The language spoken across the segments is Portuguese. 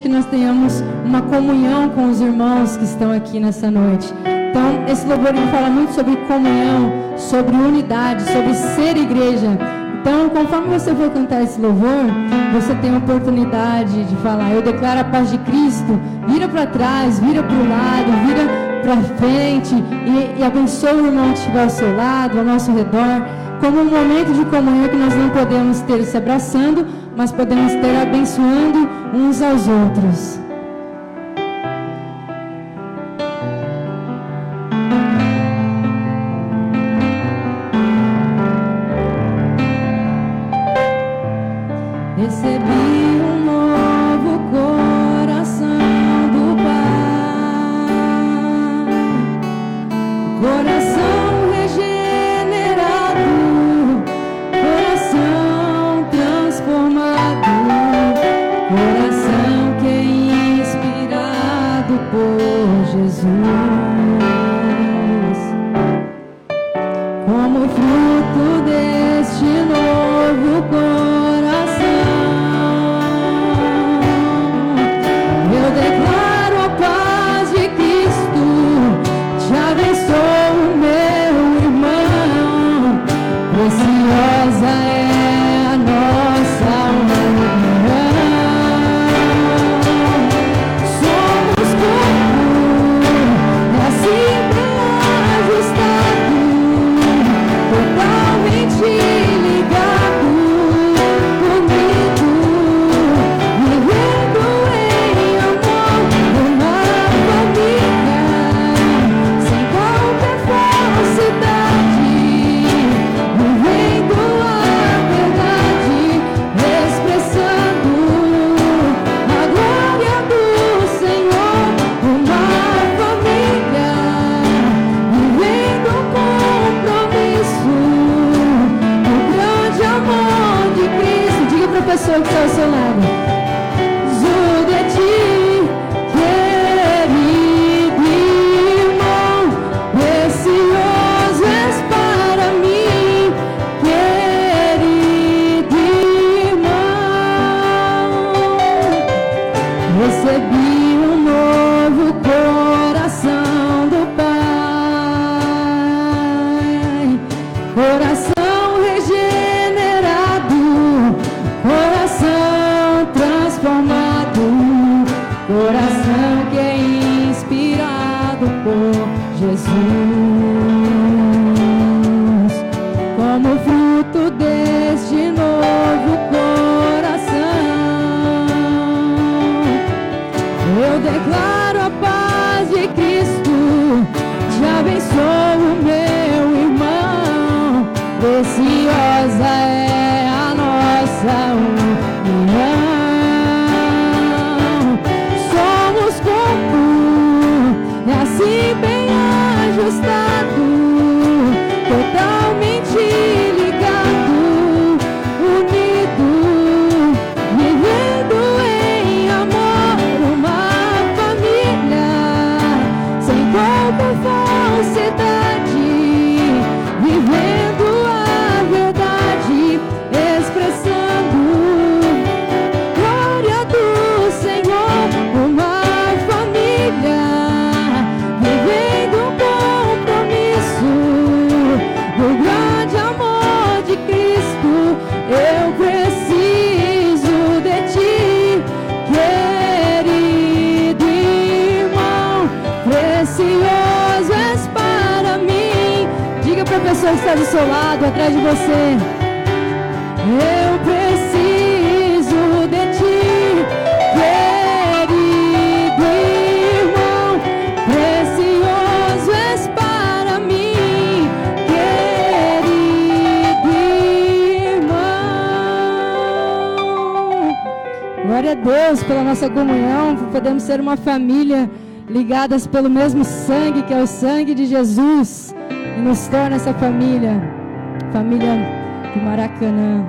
que nós tenhamos uma comunhão com os irmãos que estão aqui nessa noite. Então, esse louvor ele fala muito sobre comunhão, sobre unidade, sobre ser igreja. Então, conforme você for cantar esse louvor, você tem a oportunidade de falar: eu declaro a paz de Cristo. Vira para trás, vira para o lado, vira para frente e abençoa o irmão que estiver ao seu lado, ao nosso redor, como um momento de comunhão que nós não podemos ter se abraçando, mas podemos ter abençoando uns aos outros. Recebi um novo coração do Pai, coração regenerado, coração transformado, coração que é inspirado por Jesus. Como fruto deste novo coração, eu declaro a paz de Cristo, te abençoo, meu irmão. Preciosa é a nossa união. Somos corpo, assim bem ajustado, totalmente ligado, unido, vivendo em amor, numa família, sem qualquer falsidade, vivendo a verdade, expressando a glória do Senhor, uma família, vivendo compromisso, o grande amor de Cristo. Diga para a pessoa que está ao seu lado: Zu de ti, querido irmão, precioso és para mim, querido irmão. Recebi um novo coração do Pai, coração regenerado, coração transformado, coração que é inspirado por Jesus. Como fruto deste novo coração, eu declaro a paz de Cristo, te abençoo, meu irmão. Preciosa é a nossa união. Somos corpo, é assim bem ajustado, totalmente ligado, unido, vivendo em amor, uma família, sem qualquer falsidade, vivendo a verdade, expressando glória do Senhor, uma família, vivendo um compromisso, o grande amor de Cristo. Eu preciso de ti, querido irmão, precioso és para mim. Diga para a pessoa que está do seu lado, atrás de você: eu preciso de ti, querido irmão, precioso és para mim, querido irmão. Glória a Deus pela nossa comunhão, por podermos ser uma família ligadas pelo mesmo sangue, que é o sangue de Jesus, e nos torna essa família do Maracanã.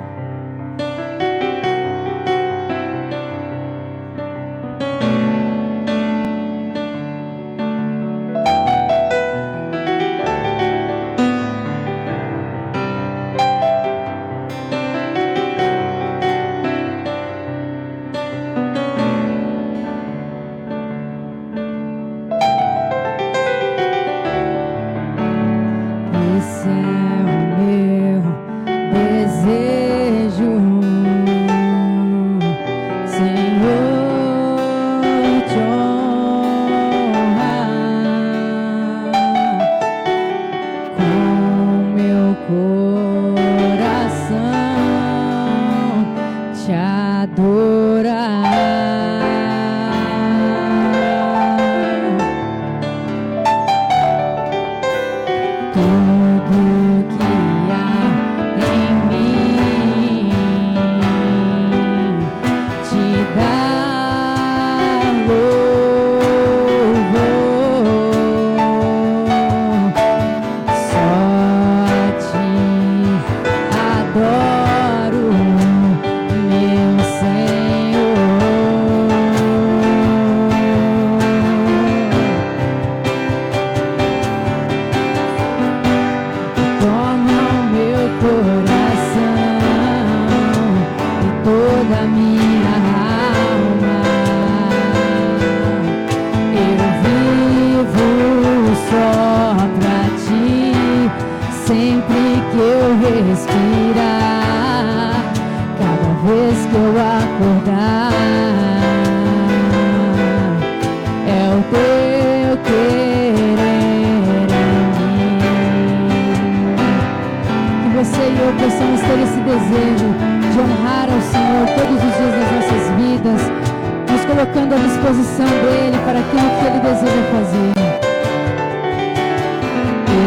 colocando à disposição dele para aquilo que ele deseja fazer.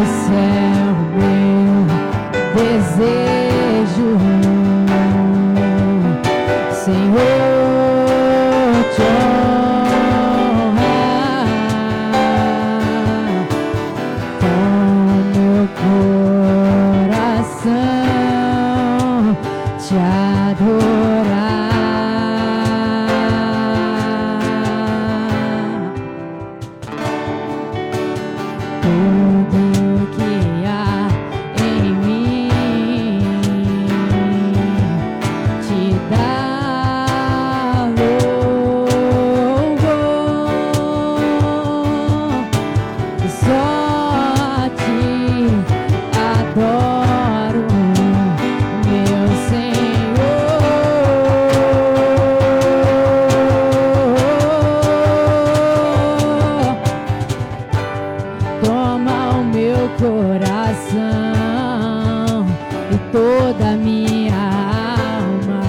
Esse é o meu desejo, Senhor, te honrar com meu coração, te adorar. Tudo que há em mim te dá louvor, só te adoro, meu Senhor. Toma o meu coração e toda a minha alma.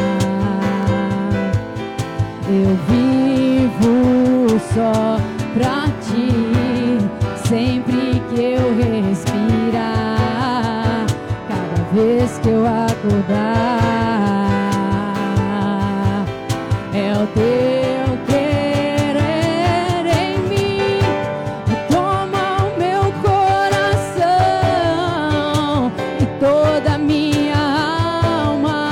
Eu vivo só pra ti, sempre que eu respirar, cada vez que eu acordar, é o teu querer em mim. Toma o meu coração e toda a minha alma.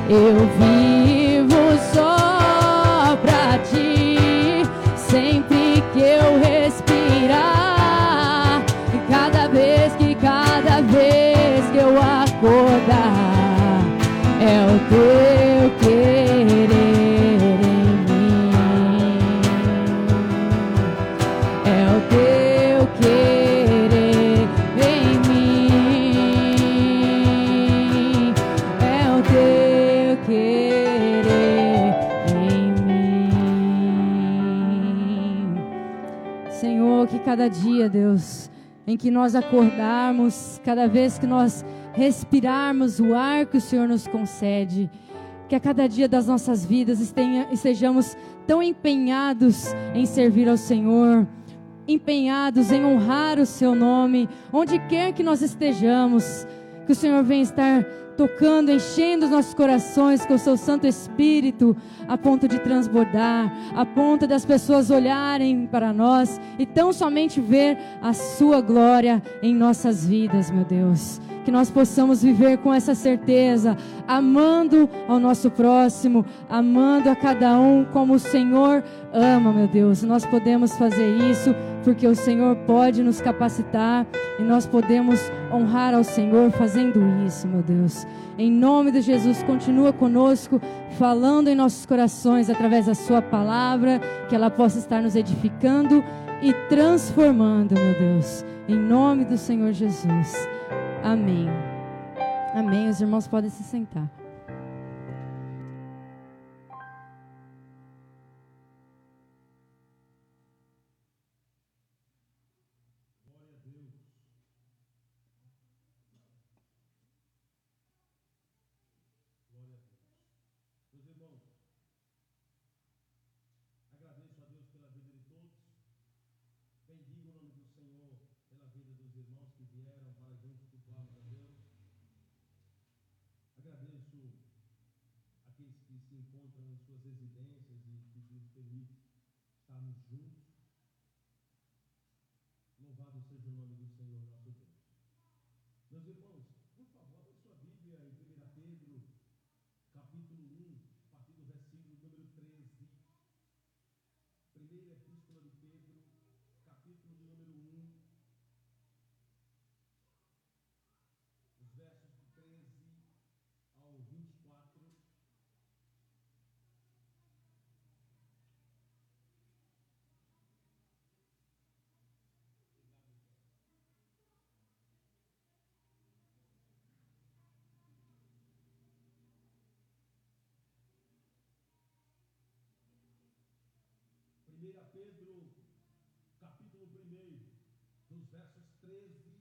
Eu vivo só pra ti, sempre que eu respirar, e cada vez que eu acordar, é o teu querer em mim, é o teu querer em mim, é o teu querer em mim. Senhor, que cada dia, Deus, em que nós acordarmos, cada vez que nós respirarmos o ar que o Senhor nos concede, que a cada dia das nossas vidas estejamos tão empenhados em servir ao Senhor, empenhados em honrar o seu nome, onde quer que nós estejamos, que o Senhor venha estar tocando, enchendo os nossos corações com o seu Santo Espírito, a ponto de transbordar, a ponto das pessoas olharem para nós e tão somente ver a sua glória em nossas vidas, meu Deus. Que nós possamos viver com essa certeza, amando ao nosso próximo, amando a cada um como o Senhor ama, meu Deus. Nós podemos fazer isso porque o Senhor pode nos capacitar e nós podemos honrar ao Senhor fazendo isso, meu Deus. Em nome de Jesus, continua conosco, falando em nossos corações através da sua palavra, que ela possa estar nos edificando e transformando, meu Deus. Em nome do Senhor Jesus. Amém. Amém. Os irmãos podem se sentar. Pedro, capítulo 1, dos versos 13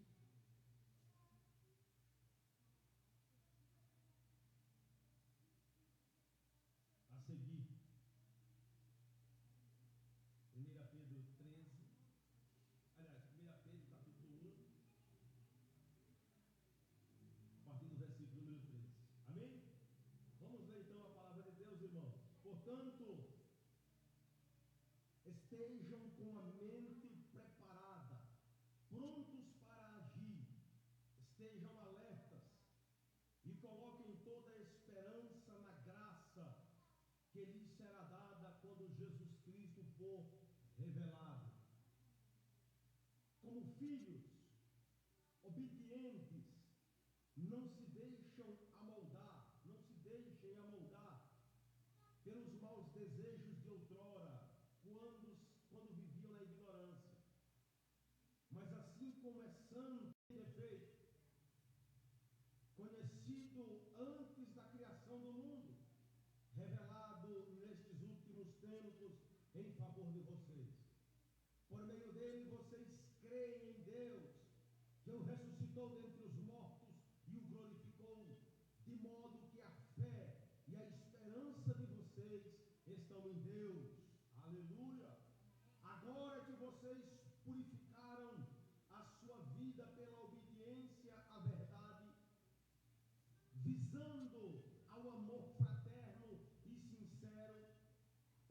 a seguir. Amém? Vamos ler então a palavra de Deus, irmãos. Portanto, estejam com a mente preparada, prontos para agir, estejam alertas e coloquem toda a esperança na graça que lhes será dada quando Jesus Cristo for revelado. Como filhos obedientes, não se deixem amoldar pelos maus desejos de outrora, quando viviam na ignorância. Mas assim como é santo e perfeito, conhecido antes da criação do mundo, revelado nestes últimos tempos em favor de vocês. Por meio dele vocês creem em Deus, que o ressuscitou dentre os mortos e o glorificou, de modo que a fé e a esperança de vocês estão em Deus. Aleluia! Agora que vocês purificaram a sua vida pela obediência à verdade, visando ao amor fraterno e sincero,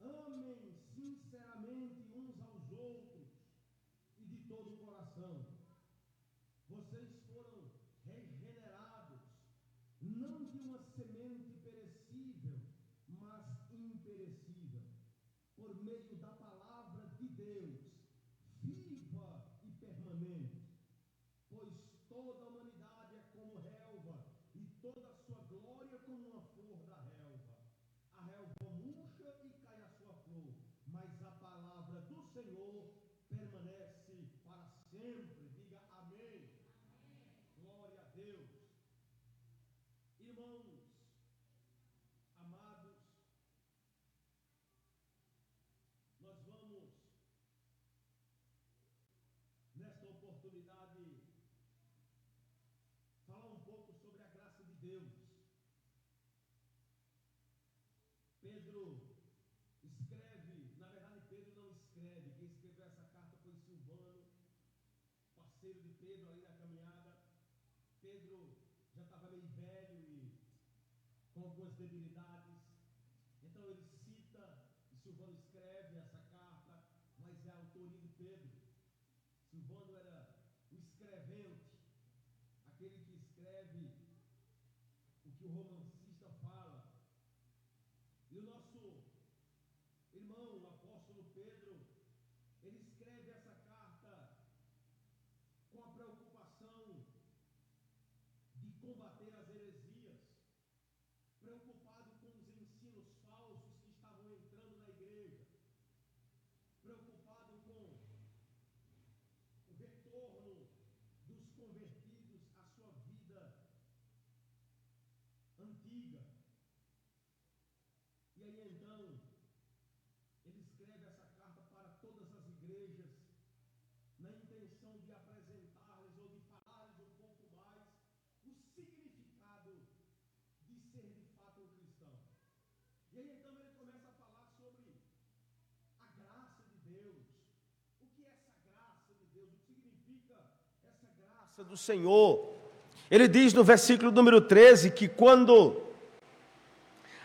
amem sinceramente uns aos outros e de todo o coração. Vocês foram regenerados, não de uma semente perecível, mas imperecível, por meio da palavra de Deus, viva e permanente. Pois toda a humanidade é como relva, e toda a sua glória como uma flor da relva. A relva murcha e cai a sua flor, mas a palavra do Senhor permanece para sempre. Diga amém. Glória a Deus. Irmãos, amados, nós vamos, nesta oportunidade, falar um pouco sobre a graça de Deus. Pedro escreve, na verdade Pedro não escreve, quem escreveu essa carta foi Silvano, parceiro de Pedro ali na caminhada. Pedro já estava meio velho e com algumas debilidades, então ele cita, e Silvano escreve essa carta, mas é a autoria de Pedro. Silvano era o escrevente, aquele que escreve o que o romancista fala. E o nosso irmão, o apóstolo Pedro, ele escreve essa carta com a preocupação de combater as heresias, preocupado com os ensinos falsos que estavam entrando na igreja, preocupado com o retorno dos convertidos à sua vida antiga. E aí então, ele escreve essa carta para todas as igrejas, na intenção de apresentar-lhes ou de falar-lhes um pouco mais o significado de ser de fato um cristão. E aí então ele começa a falar sobre a graça de Deus. O que é essa graça de Deus? O que significa essa graça do Senhor? Ele diz no versículo número 13 que quando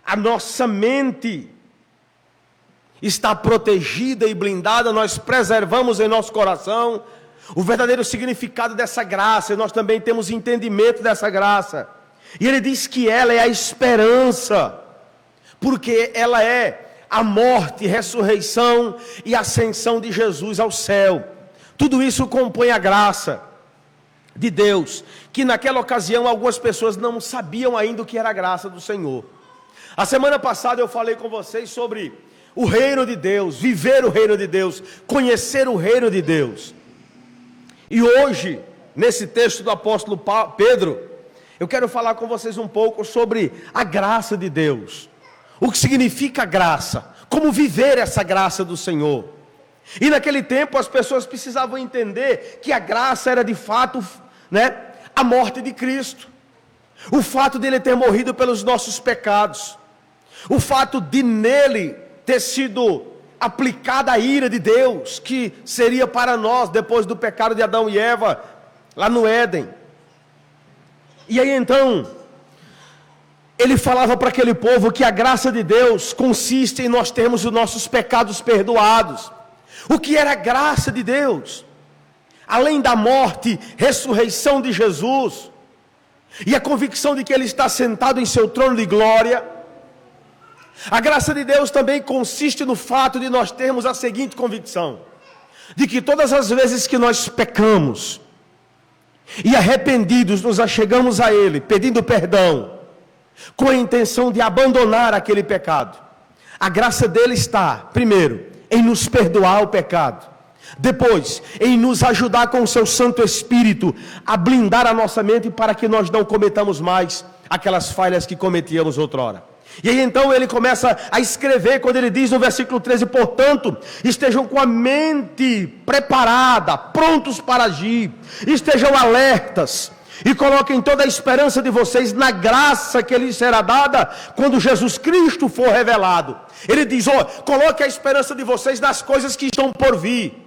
a nossa mente está protegida e blindada, nós preservamos em nosso coração o verdadeiro significado dessa graça, e nós também temos entendimento dessa graça. E ele diz que ela é a esperança, porque ela é a morte, ressurreição e ascensão de Jesus ao céu. Tudo isso compõe a graça de Deus, que naquela ocasião algumas pessoas não sabiam ainda o que era a graça do Senhor. A semana passada eu falei com vocês sobre o reino de Deus, viver o reino de Deus, conhecer o reino de Deus. E hoje, nesse texto do apóstolo Pedro, eu quero falar com vocês um pouco sobre a graça de Deus. O que significa graça, como viver essa graça do Senhor. E naquele tempo as pessoas precisavam entender que a graça era de fato, a morte de Cristo. O fato de Ele ter morrido pelos nossos pecados. O fato de nele ter sido aplicada a ira de Deus, que seria para nós depois do pecado de Adão e Eva, lá no Éden. E aí então, ele falava para aquele povo que a graça de Deus consiste em nós termos os nossos pecados perdoados. O que era a graça de Deus? Além da morte, ressurreição de Jesus, e a convicção de que Ele está sentado em seu trono de glória, a graça de Deus também consiste no fato de nós termos a seguinte convicção: de que todas as vezes que nós pecamos, e arrependidos nos achegamos a Ele, pedindo perdão, com a intenção de abandonar aquele pecado, a graça dele está, primeiro, em nos perdoar o pecado, depois, em nos ajudar com o seu Santo Espírito a blindar a nossa mente para que nós não cometamos mais aquelas falhas que cometíamos outrora. E aí então ele começa a escrever, quando ele diz no versículo 13: portanto, estejam com a mente preparada, prontos para agir, estejam alertas, e coloquem toda a esperança de vocês na graça que lhes será dada quando Jesus Cristo for revelado. Ele diz: coloque a esperança de vocês nas coisas que estão por vir.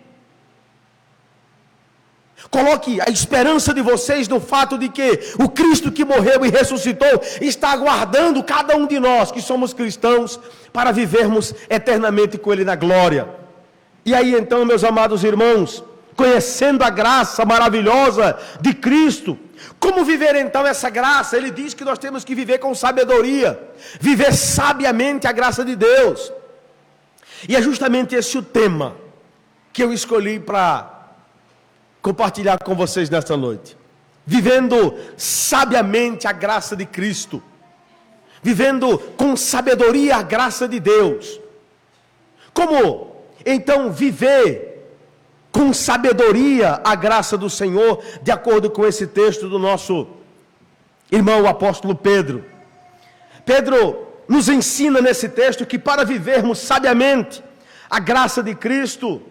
Coloque a esperança de vocês no fato de que o Cristo que morreu e ressuscitou está aguardando cada um de nós que somos cristãos para vivermos eternamente com Ele na glória. E aí então, meus amados irmãos, conhecendo a graça maravilhosa de Cristo, como viver então essa graça? Ele diz que nós temos que viver com sabedoria, viver sabiamente a graça de Deus. E é justamente esse o tema que eu escolhi para compartilhar com vocês nesta noite. Vivendo sabiamente a graça de Cristo, vivendo com sabedoria a graça de Deus. Como então viver com sabedoria a graça do Senhor, de acordo com esse texto do nosso irmão o apóstolo Pedro? Pedro nos ensina nesse texto que para vivermos sabiamente a graça de Cristo,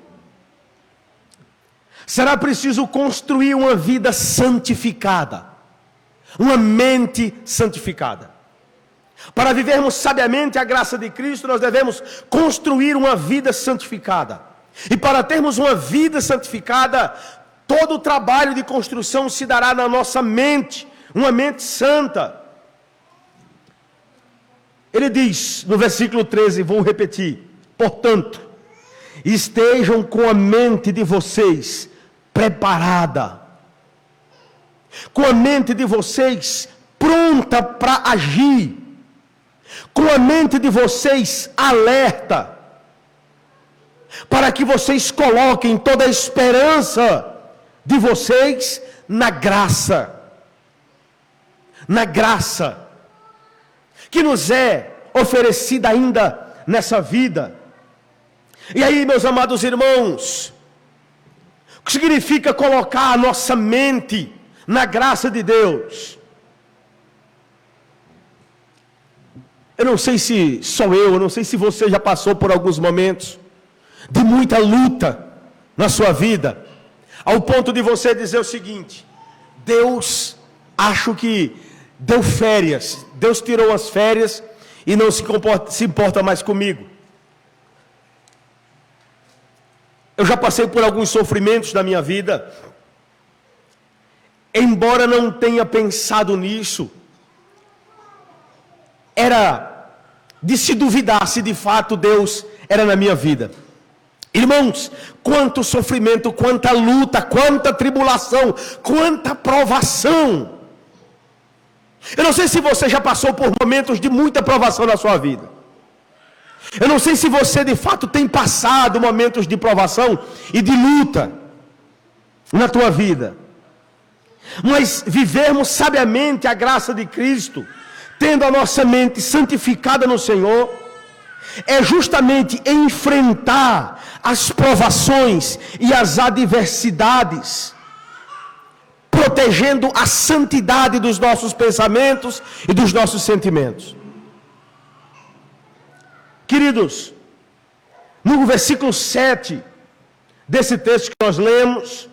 será preciso construir uma vida santificada, uma mente santificada. Para vivermos sabiamente a graça de Cristo, nós devemos construir uma vida santificada. E para termos uma vida santificada, todo o trabalho de construção se dará na nossa mente, uma mente santa. Ele diz no versículo 13, vou repetir: portanto, estejam com a mente de vocês preparada, com a mente de vocês pronta para agir, com a mente de vocês alerta, para que vocês coloquem toda a esperança de vocês na graça que nos é oferecida ainda nessa vida. E aí, meus amados irmãos, o que significa colocar a nossa mente na graça de Deus? Eu não sei se sou eu não sei se você já passou por alguns momentos de muita luta na sua vida, ao ponto de você dizer o seguinte: Deus, acho que deu férias, Deus tirou as férias e não se importa mais comigo. Eu já passei por alguns sofrimentos na minha vida, embora não tenha pensado nisso, era de se duvidar se de fato Deus era na minha vida. Irmãos, quanto sofrimento, quanta luta, quanta tribulação, quanta provação. Eu não sei se você já passou por momentos de muita provação na sua vida. Eu não sei se você de fato tem passado momentos de provação e de luta na tua vida. Mas vivermos sabiamente a graça de Cristo, tendo a nossa mente santificada no Senhor, é justamente enfrentar as provações e as adversidades, protegendo a santidade dos nossos pensamentos e dos nossos sentimentos. Queridos, no versículo 7 desse texto que nós lemos,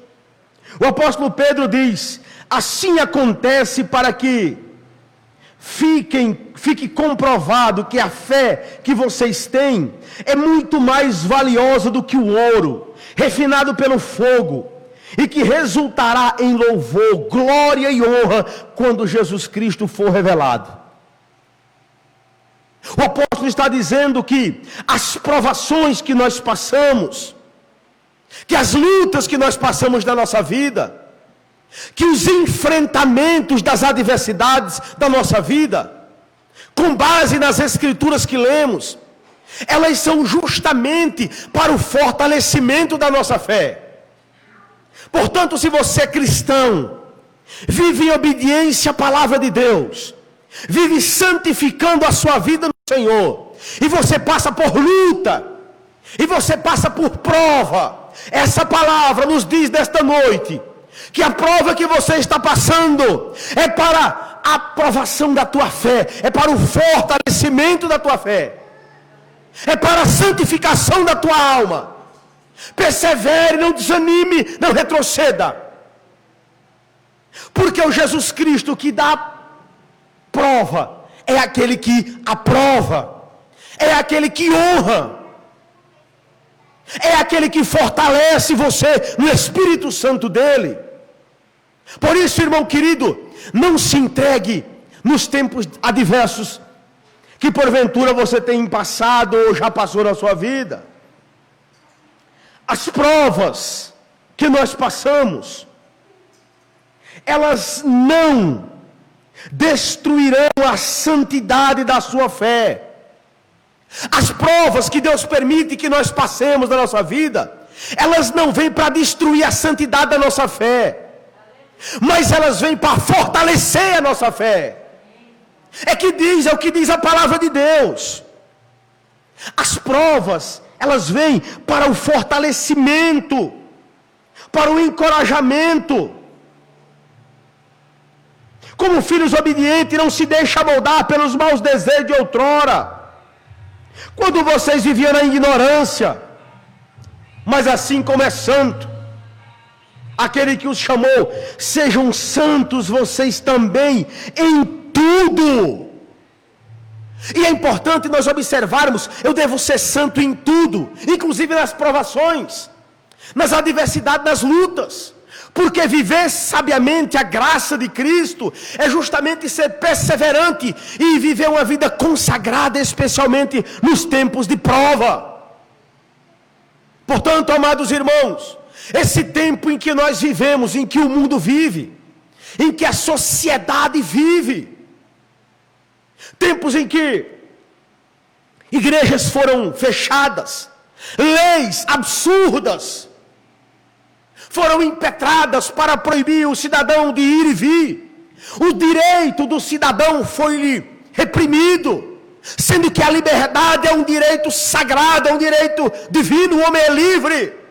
o apóstolo Pedro diz: assim acontece para que fique comprovado que a fé que vocês têm é muito mais valiosa do que o ouro, refinado pelo fogo, e que resultará em louvor, glória e honra quando Jesus Cristo for revelado. O apóstolo está dizendo que as provações que nós passamos, que as lutas que nós passamos na nossa vida, que os enfrentamentos das adversidades da nossa vida, com base nas escrituras que lemos, elas são justamente para o fortalecimento da nossa fé. Portanto, se você é cristão, vive em obediência à palavra de Deus, vive santificando a sua vida no Senhor, e você passa por luta, e você passa por prova, essa palavra nos diz nesta noite, que a prova que você está passando, é para a aprovação da tua fé, é para o fortalecimento da tua fé, é para a santificação da tua alma. Persevere, não desanime, não retroceda, porque o Jesus Cristo que dá prova, é aquele que aprova, é aquele que honra, é aquele que fortalece você no Espírito Santo dele. Por isso, irmão querido, não se entregue nos tempos adversos que porventura você tem passado ou já passou na sua vida. As provas que nós passamos, elas não destruirão a santidade da sua fé. As provas que Deus permite que nós passemos na nossa vida, elas não vêm para destruir a santidade da nossa fé, mas elas vêm para fortalecer a nossa fé. É o que diz a palavra de Deus. As provas, elas vêm para o fortalecimento, para o encorajamento. Como filhos obedientes, não se deixa moldar pelos maus desejos de outrora, quando vocês viviam na ignorância. Mas assim como é santo aquele que os chamou, sejam santos vocês também em tudo. E é importante nós observarmos, eu devo ser santo em tudo, inclusive nas provações, nas adversidades, nas lutas, porque viver sabiamente a graça de Cristo é justamente ser perseverante e viver uma vida consagrada, especialmente nos tempos de prova. Portanto, amados irmãos, esse tempo em que nós vivemos, em que o mundo vive, em que a sociedade vive, tempos em que igrejas foram fechadas, leis absurdas foram impetradas para proibir o cidadão de ir e vir, o direito do cidadão foi reprimido, sendo que a liberdade é um direito sagrado, é um direito divino, o homem é livre.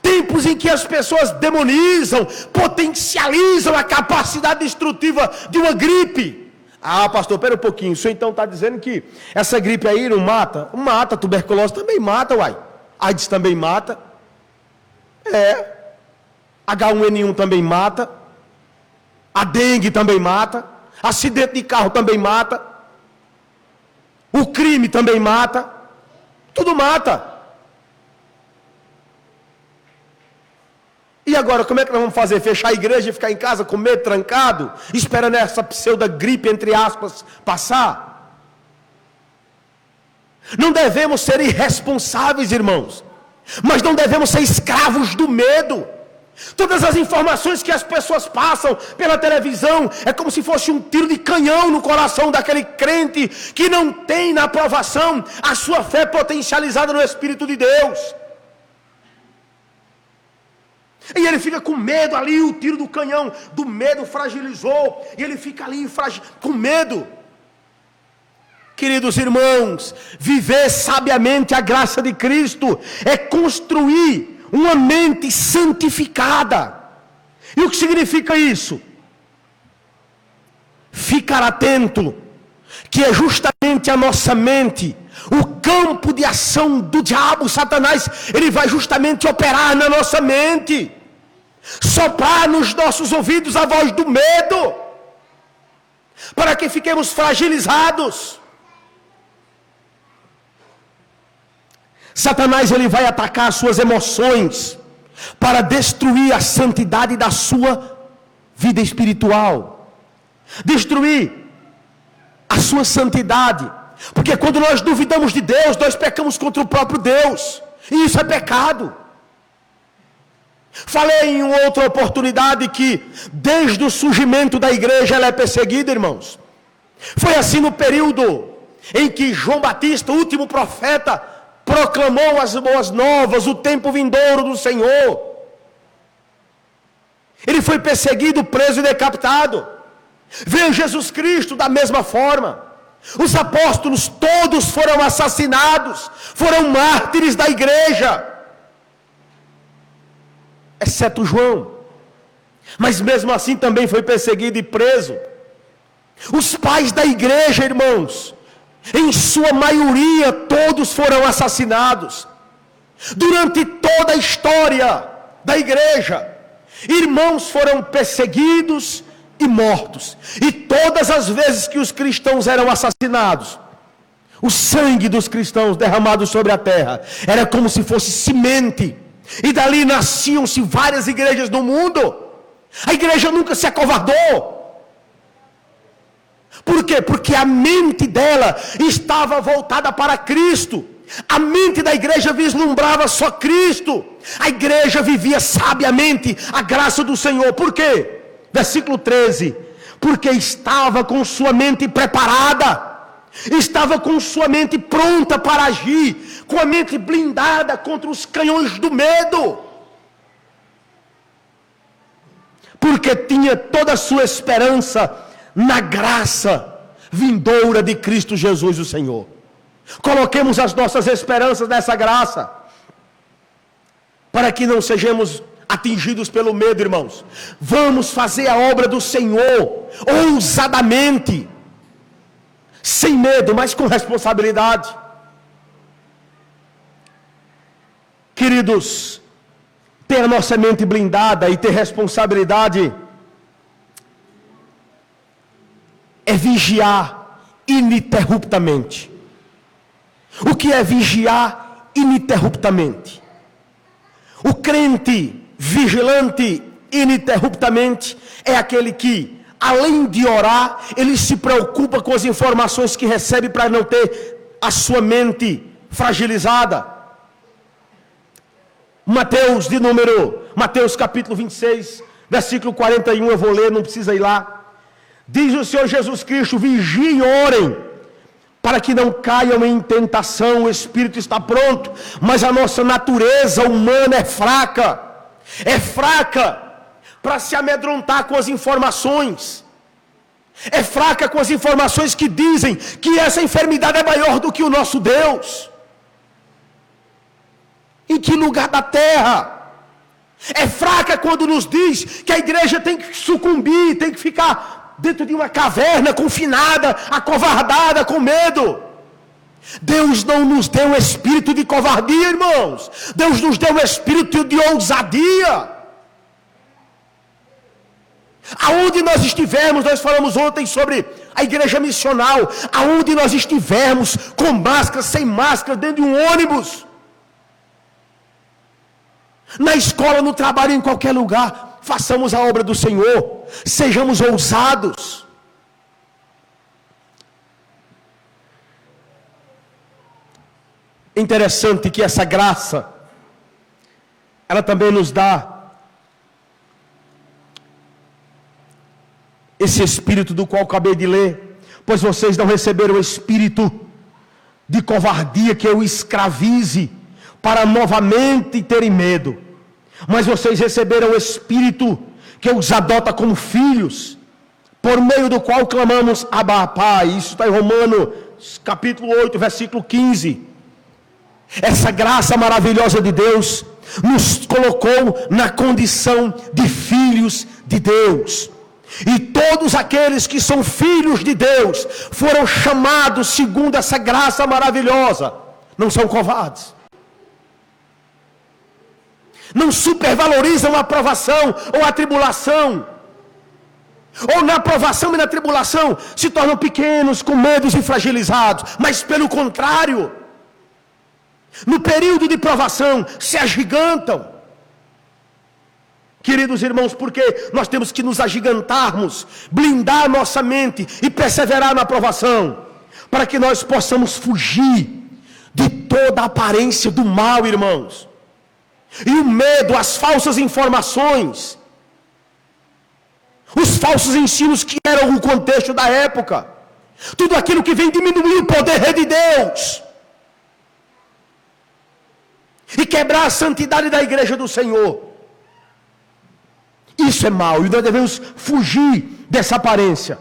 Tempos em que as pessoas demonizam, potencializam a capacidade destrutiva de uma gripe. Ah, pastor, espera um pouquinho, o senhor então está dizendo que essa gripe aí não mata? Mata, tuberculose também mata, uai. AIDS também mata. H1N1 também mata. A dengue também mata. Acidente de carro também mata. O crime também mata. Tudo mata. E agora, como é que nós vamos fazer? Fechar a igreja e ficar em casa com medo, trancado, esperando essa pseudo gripe, entre aspas, passar? Não devemos ser irresponsáveis, irmãos, mas não devemos ser escravos do medo. Todas as informações que as pessoas passam pela televisão é como se fosse um tiro de canhão no coração daquele crente que não tem na aprovação a sua fé potencializada no Espírito de Deus. E ele fica com medo ali, o tiro do canhão do medo fragilizou, e ele fica ali com medo. Queridos irmãos, viver sabiamente a graça de Cristo é construir uma mente santificada. E o que significa isso? Ficar atento, que é justamente a nossa mente, o campo de ação do diabo, Satanás, ele vai justamente operar na nossa mente, soprar nos nossos ouvidos a voz do medo, para que fiquemos fragilizados. Satanás, ele vai atacar as suas emoções, para destruir a santidade da sua vida espiritual, destruir a sua santidade. Porque quando nós duvidamos de Deus, nós pecamos contra o próprio Deus. E isso é pecado. Falei em outra oportunidade que desde o surgimento da igreja ela é perseguida, irmãos. Foi assim no período em que João Batista, o último profeta, proclamou as boas novas, o tempo vindouro do Senhor. Ele foi perseguido, preso e decapitado. Veio Jesus Cristo da mesma forma. Os apóstolos todos foram assassinados, foram mártires da igreja, exceto João. Mas mesmo assim também foi perseguido e preso. Os pais da igreja, irmãos, em sua maioria todos foram assassinados. Durante toda a história da igreja, irmãos foram perseguidos e mortos. E todas as vezes que os cristãos eram assassinados, o sangue dos cristãos derramado sobre a terra era como se fosse semente. E dali nasciam-se várias igrejas no mundo. A igreja nunca se acovardou. Por quê? Porque a mente dela estava voltada para Cristo. A mente da igreja vislumbrava só Cristo. A igreja vivia sabiamente a graça do Senhor. Por quê? Versículo 13. Porque estava com sua mente preparada. Estava com sua mente pronta para agir. Com a mente blindada contra os canhões do medo. Porque tinha toda a sua esperança na graça vindoura de Cristo Jesus o Senhor. Coloquemos as nossas esperanças nessa graça, para que não sejamos atingidos pelo medo, irmãos. Vamos fazer a obra do Senhor ousadamente, sem medo, mas com responsabilidade. Queridos, ter a nossa mente blindada e ter responsabilidade é vigiar ininterruptamente. O que é vigiar ininterruptamente? O crente vigilante ininterruptamente é aquele que, além de orar, ele se preocupa com as informações que recebe para não ter a sua mente fragilizada. Mateus capítulo 26, versículo 41, eu vou ler, não precisa ir lá. Diz o Senhor Jesus Cristo: vigiem e orem, para que não caiam em tentação. O espírito está pronto, mas a nossa natureza humana é fraca. É fraca para se amedrontar com as informações. É fraca com as informações que dizem que essa enfermidade é maior do que o nosso Deus. Em que lugar da terra? É fraca quando nos diz que a igreja tem que sucumbir, tem que ficar dentro de uma caverna, confinada, acovardada, com medo. Deus não nos deu um espírito de covardia, irmãos. Deus nos deu um espírito de ousadia. Aonde nós estivermos, nós falamos ontem sobre a igreja missional. Aonde nós estivermos, com máscara, sem máscara, dentro de um ônibus, na escola, no trabalho, em qualquer lugar, façamos a obra do Senhor, sejamos ousados. Interessante que essa graça, ela também nos dá esse espírito do qual acabei de ler. Pois vocês não receberam o espírito de covardia que eu escravize para novamente terem medo, mas vocês receberam o espírito que os adota como filhos, por meio do qual clamamos Abba, Pai. Isso está em Romanos capítulo 8, versículo 15. Essa graça maravilhosa de Deus nos colocou na condição de filhos de Deus. E todos aqueles que são filhos de Deus foram chamados segundo essa graça maravilhosa. Não são covardes. Não supervalorizam a provação ou a tribulação. Ou na provação e na tribulação se tornam pequenos, com medos e fragilizados. Mas pelo contrário, no período de provação se agigantam. Queridos irmãos, porque nós temos que nos agigantarmos, blindar a nossa mente e perseverar na aprovação, para que nós possamos fugir de toda a aparência do mal, irmãos. E o medo, as falsas informações, os falsos ensinos que eram o contexto da época, tudo aquilo que vem diminuir o poder de Deus e quebrar a santidade da igreja do Senhor. Isso é mal, e nós devemos fugir dessa aparência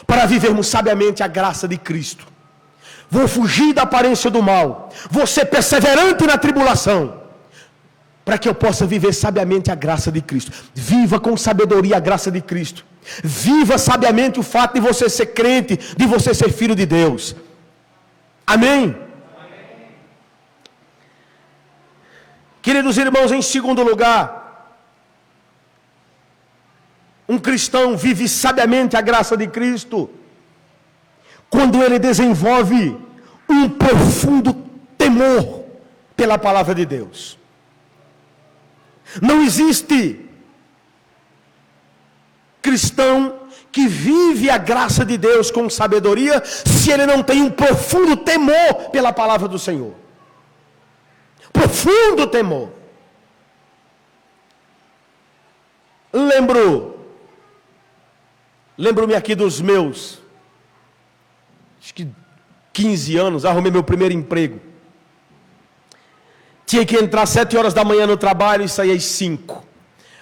para vivermos sabiamente a graça de Cristo. Vou fugir da aparência do mal, vou ser perseverante na tribulação, para que eu possa viver sabiamente a graça de Cristo. Viva com sabedoria a graça de Cristo. Viva sabiamente o fato de você ser crente, de você ser filho de Deus. Amém? Queridos irmãos, em segundo lugar, um cristão vive sabiamente a graça de Cristo quando ele desenvolve um profundo temor pela palavra de Deus. Não existe cristão que vive a graça de Deus com sabedoria se ele não tem um profundo temor pela palavra do Senhor. Profundo temor. Lembro-me aqui dos meus, acho que 15 anos, arrumei meu primeiro emprego. Tinha que entrar 7 horas da manhã no trabalho e sair às 5.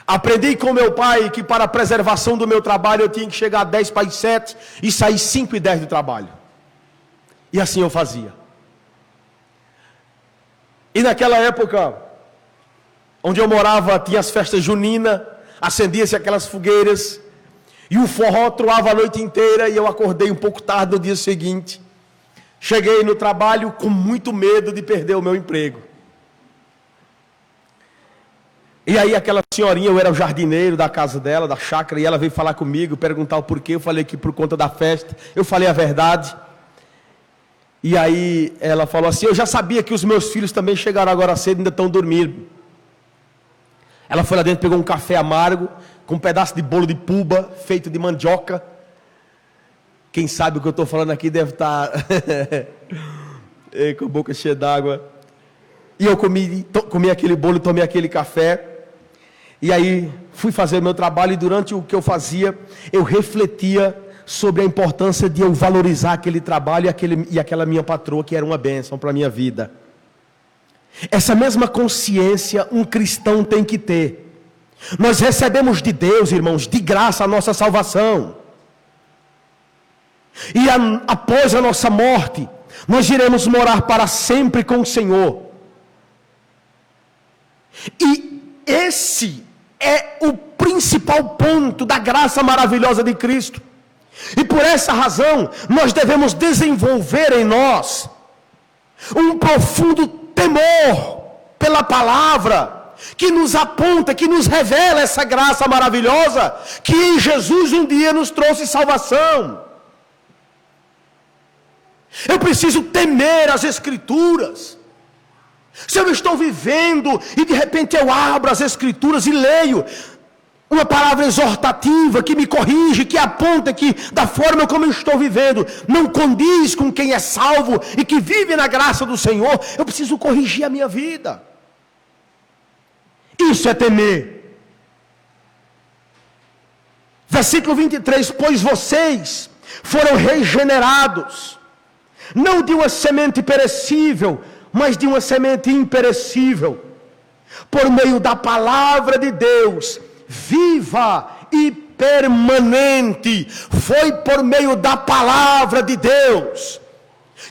Aprendi com meu pai que para a preservação do meu trabalho eu tinha que chegar às 10 para as 7 e sair 5:10 do trabalho. E assim eu fazia. E naquela época, onde eu morava, tinha as festas juninas, acendia-se aquelas fogueiras, e o forró troava a noite inteira, e eu acordei um pouco tarde no dia seguinte. Cheguei no trabalho com muito medo de perder o meu emprego. E aí aquela senhorinha, eu era o jardineiro da casa dela, da chácara, e ela veio falar comigo, perguntar o porquê. Eu falei que por conta da festa, eu falei a verdade. E aí ela falou assim: eu já sabia que os meus filhos também chegaram agora cedo e ainda estão dormindo. Ela foi lá dentro, pegou um café amargo, com um pedaço de bolo de puba, feito de mandioca. Quem sabe o que eu estou falando aqui deve estar com a boca cheia d'água. E eu comi aquele bolo, tomei aquele café. E aí fui fazer o meu trabalho, e durante o que eu fazia, eu refletia sobre a importância de eu valorizar aquele trabalho e aquela minha patroa, que era uma bênção para a minha vida. Essa mesma consciência um cristão tem que ter. Nós recebemos de Deus, irmãos, de graça a nossa salvação. E após a nossa morte, nós iremos morar para sempre com o Senhor. E esse é o principal ponto da graça maravilhosa de Cristo. E por essa razão, nós devemos desenvolver em nós um profundo temor pela palavra, que nos aponta, que nos revela essa graça maravilhosa, que em Jesus um dia nos trouxe salvação. Eu preciso temer as Escrituras. Se eu estou vivendo e de repente eu abro as Escrituras e leio uma palavra exortativa que me corrige, que aponta que da forma como eu estou vivendo não condiz com quem é salvo e que vive na graça do Senhor, eu preciso corrigir a minha vida. Isso é temer. Versículo 23: pois vocês foram regenerados, não de uma semente perecível, mas de uma semente imperecível, por meio da palavra de Deus, viva e permanente. Foi por meio da palavra de Deus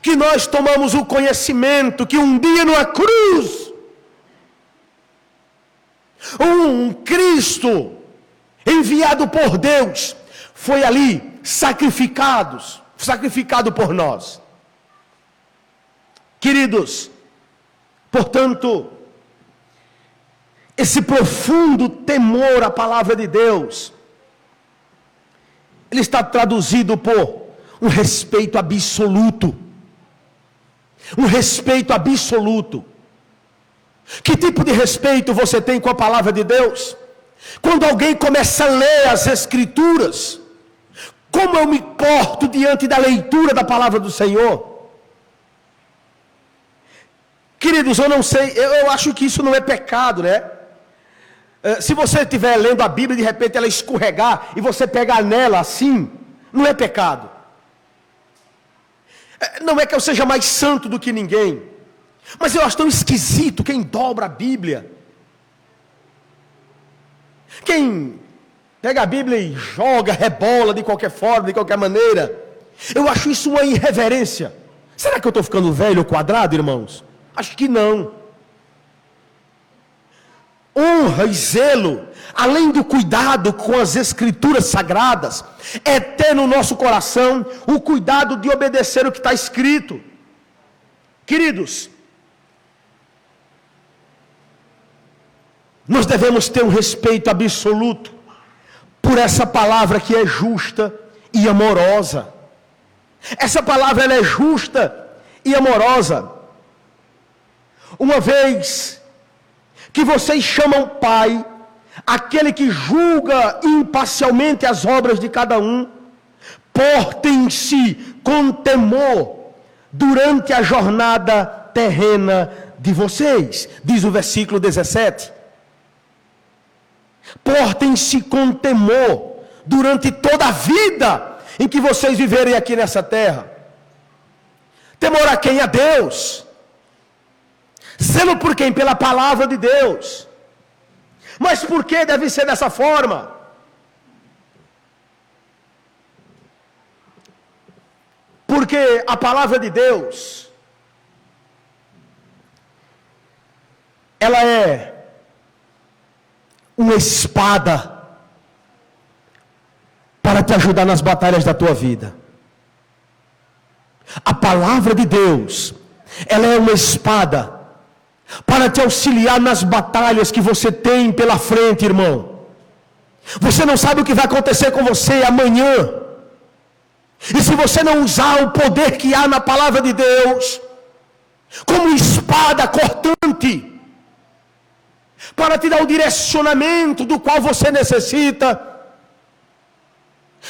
que nós tomamos o conhecimento que um dia numa cruz, um Cristo enviado por Deus foi ali sacrificado por nós. Queridos, portanto, esse profundo temor à palavra de Deus, ele está traduzido por um respeito absoluto. Um respeito absoluto. Que tipo de respeito você tem com a palavra de Deus? Quando alguém começa a ler as Escrituras, como eu me porto diante da leitura da palavra do Senhor? Queridos, eu não sei, eu acho que isso não é pecado, né? Se você estiver lendo a Bíblia e de repente ela escorregar e você pegar nela assim, não é pecado. Não é que eu seja mais santo do que ninguém, mas eu acho tão esquisito quem dobra a Bíblia. Quem pega a Bíblia e joga, rebola de qualquer forma, de qualquer maneira. Eu acho isso uma irreverência. Será que eu estou ficando velho ou quadrado, irmãos? Acho que não. Honra e zelo, além do cuidado com as Escrituras sagradas, é ter no nosso coração o cuidado de obedecer o que está escrito. Queridos, nós devemos ter um respeito absoluto por essa palavra que é justa e amorosa. Essa palavra ela é justa e amorosa. Uma vez que vocês chamam Pai aquele que julga imparcialmente as obras de cada um, portem-se com temor durante a jornada terrena de vocês, diz o versículo 17. Portem-se com temor durante toda a vida em que vocês viverem aqui nessa terra. Temor a quem? A Deus. Zelo por quem? Pela palavra de Deus. Mas por que deve ser dessa forma? Porque a palavra de Deus, ela é uma espada para te ajudar nas batalhas da tua vida. A palavra de Deus, ela é uma espada para te auxiliar nas batalhas que você tem pela frente, irmão. Você não sabe o que vai acontecer com você amanhã. E se você não usar o poder que há na palavra de Deus, como espada cortante, para te dar o direcionamento do qual você necessita,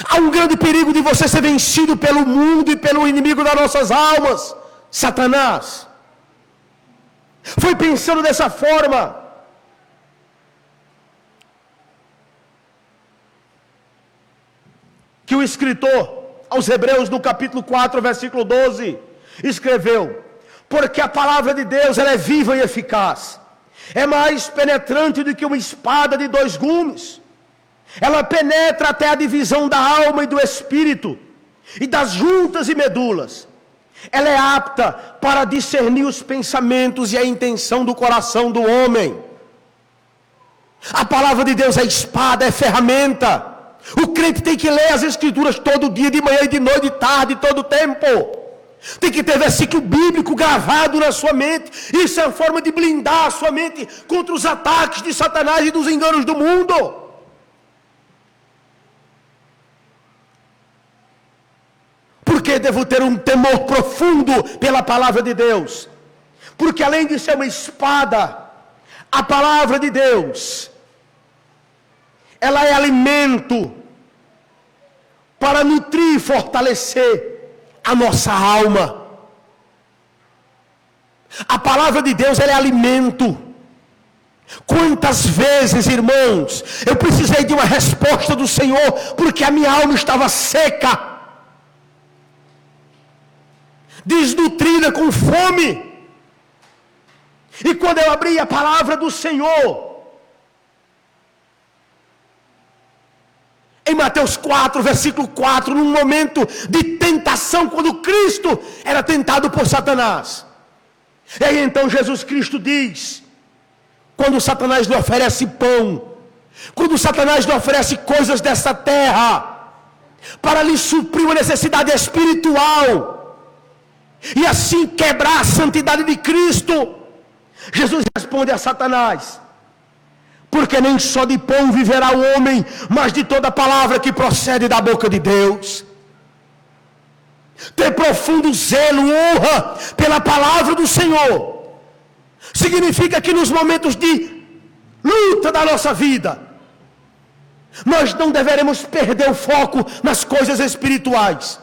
há um grande perigo de você ser vencido pelo mundo e pelo inimigo das nossas almas, Satanás. Foi pensando dessa forma que o escritor aos Hebreus, no capítulo 4, versículo 12, escreveu: porque a palavra de Deus ela é viva e eficaz, é mais penetrante do que uma espada de 2 gumes, ela penetra até a divisão da alma e do espírito, e das juntas e medulas, ela é apta para discernir os pensamentos e a intenção do coração do homem. A palavra de Deus é espada, é ferramenta. O crente tem que ler as Escrituras todo dia, de manhã e de noite, de tarde, todo tempo. Tem que ter versículo bíblico gravado na sua mente. Isso é uma forma de blindar a sua mente contra os ataques de Satanás e dos enganos do mundo. Por que devo ter um temor profundo pela palavra de Deus? Porque além de ser uma espada, a palavra de Deus, ela é alimento para nutrir e fortalecer a nossa alma. A palavra de Deus, ela é alimento. Quantas vezes, irmãos, eu precisei de uma resposta do Senhor, porque a minha alma estava seca, desnutrida, com fome. E quando eu abri a palavra do Senhor, em Mateus 4, versículo 4, num momento de tentação, quando Cristo era tentado por Satanás. E aí então Jesus Cristo diz, quando Satanás lhe oferece pão, quando Satanás lhe oferece coisas dessa terra, para lhe suprir uma necessidade espiritual, e assim quebrar a santidade de Cristo, Jesus responde a Satanás: porque nem só de pão viverá o homem, mas de toda palavra que procede da boca de Deus. Ter profundo zelo, honra pela palavra do Senhor, significa que nos momentos de luta da nossa vida, Nós não deveremos perder o foco nas coisas espirituais.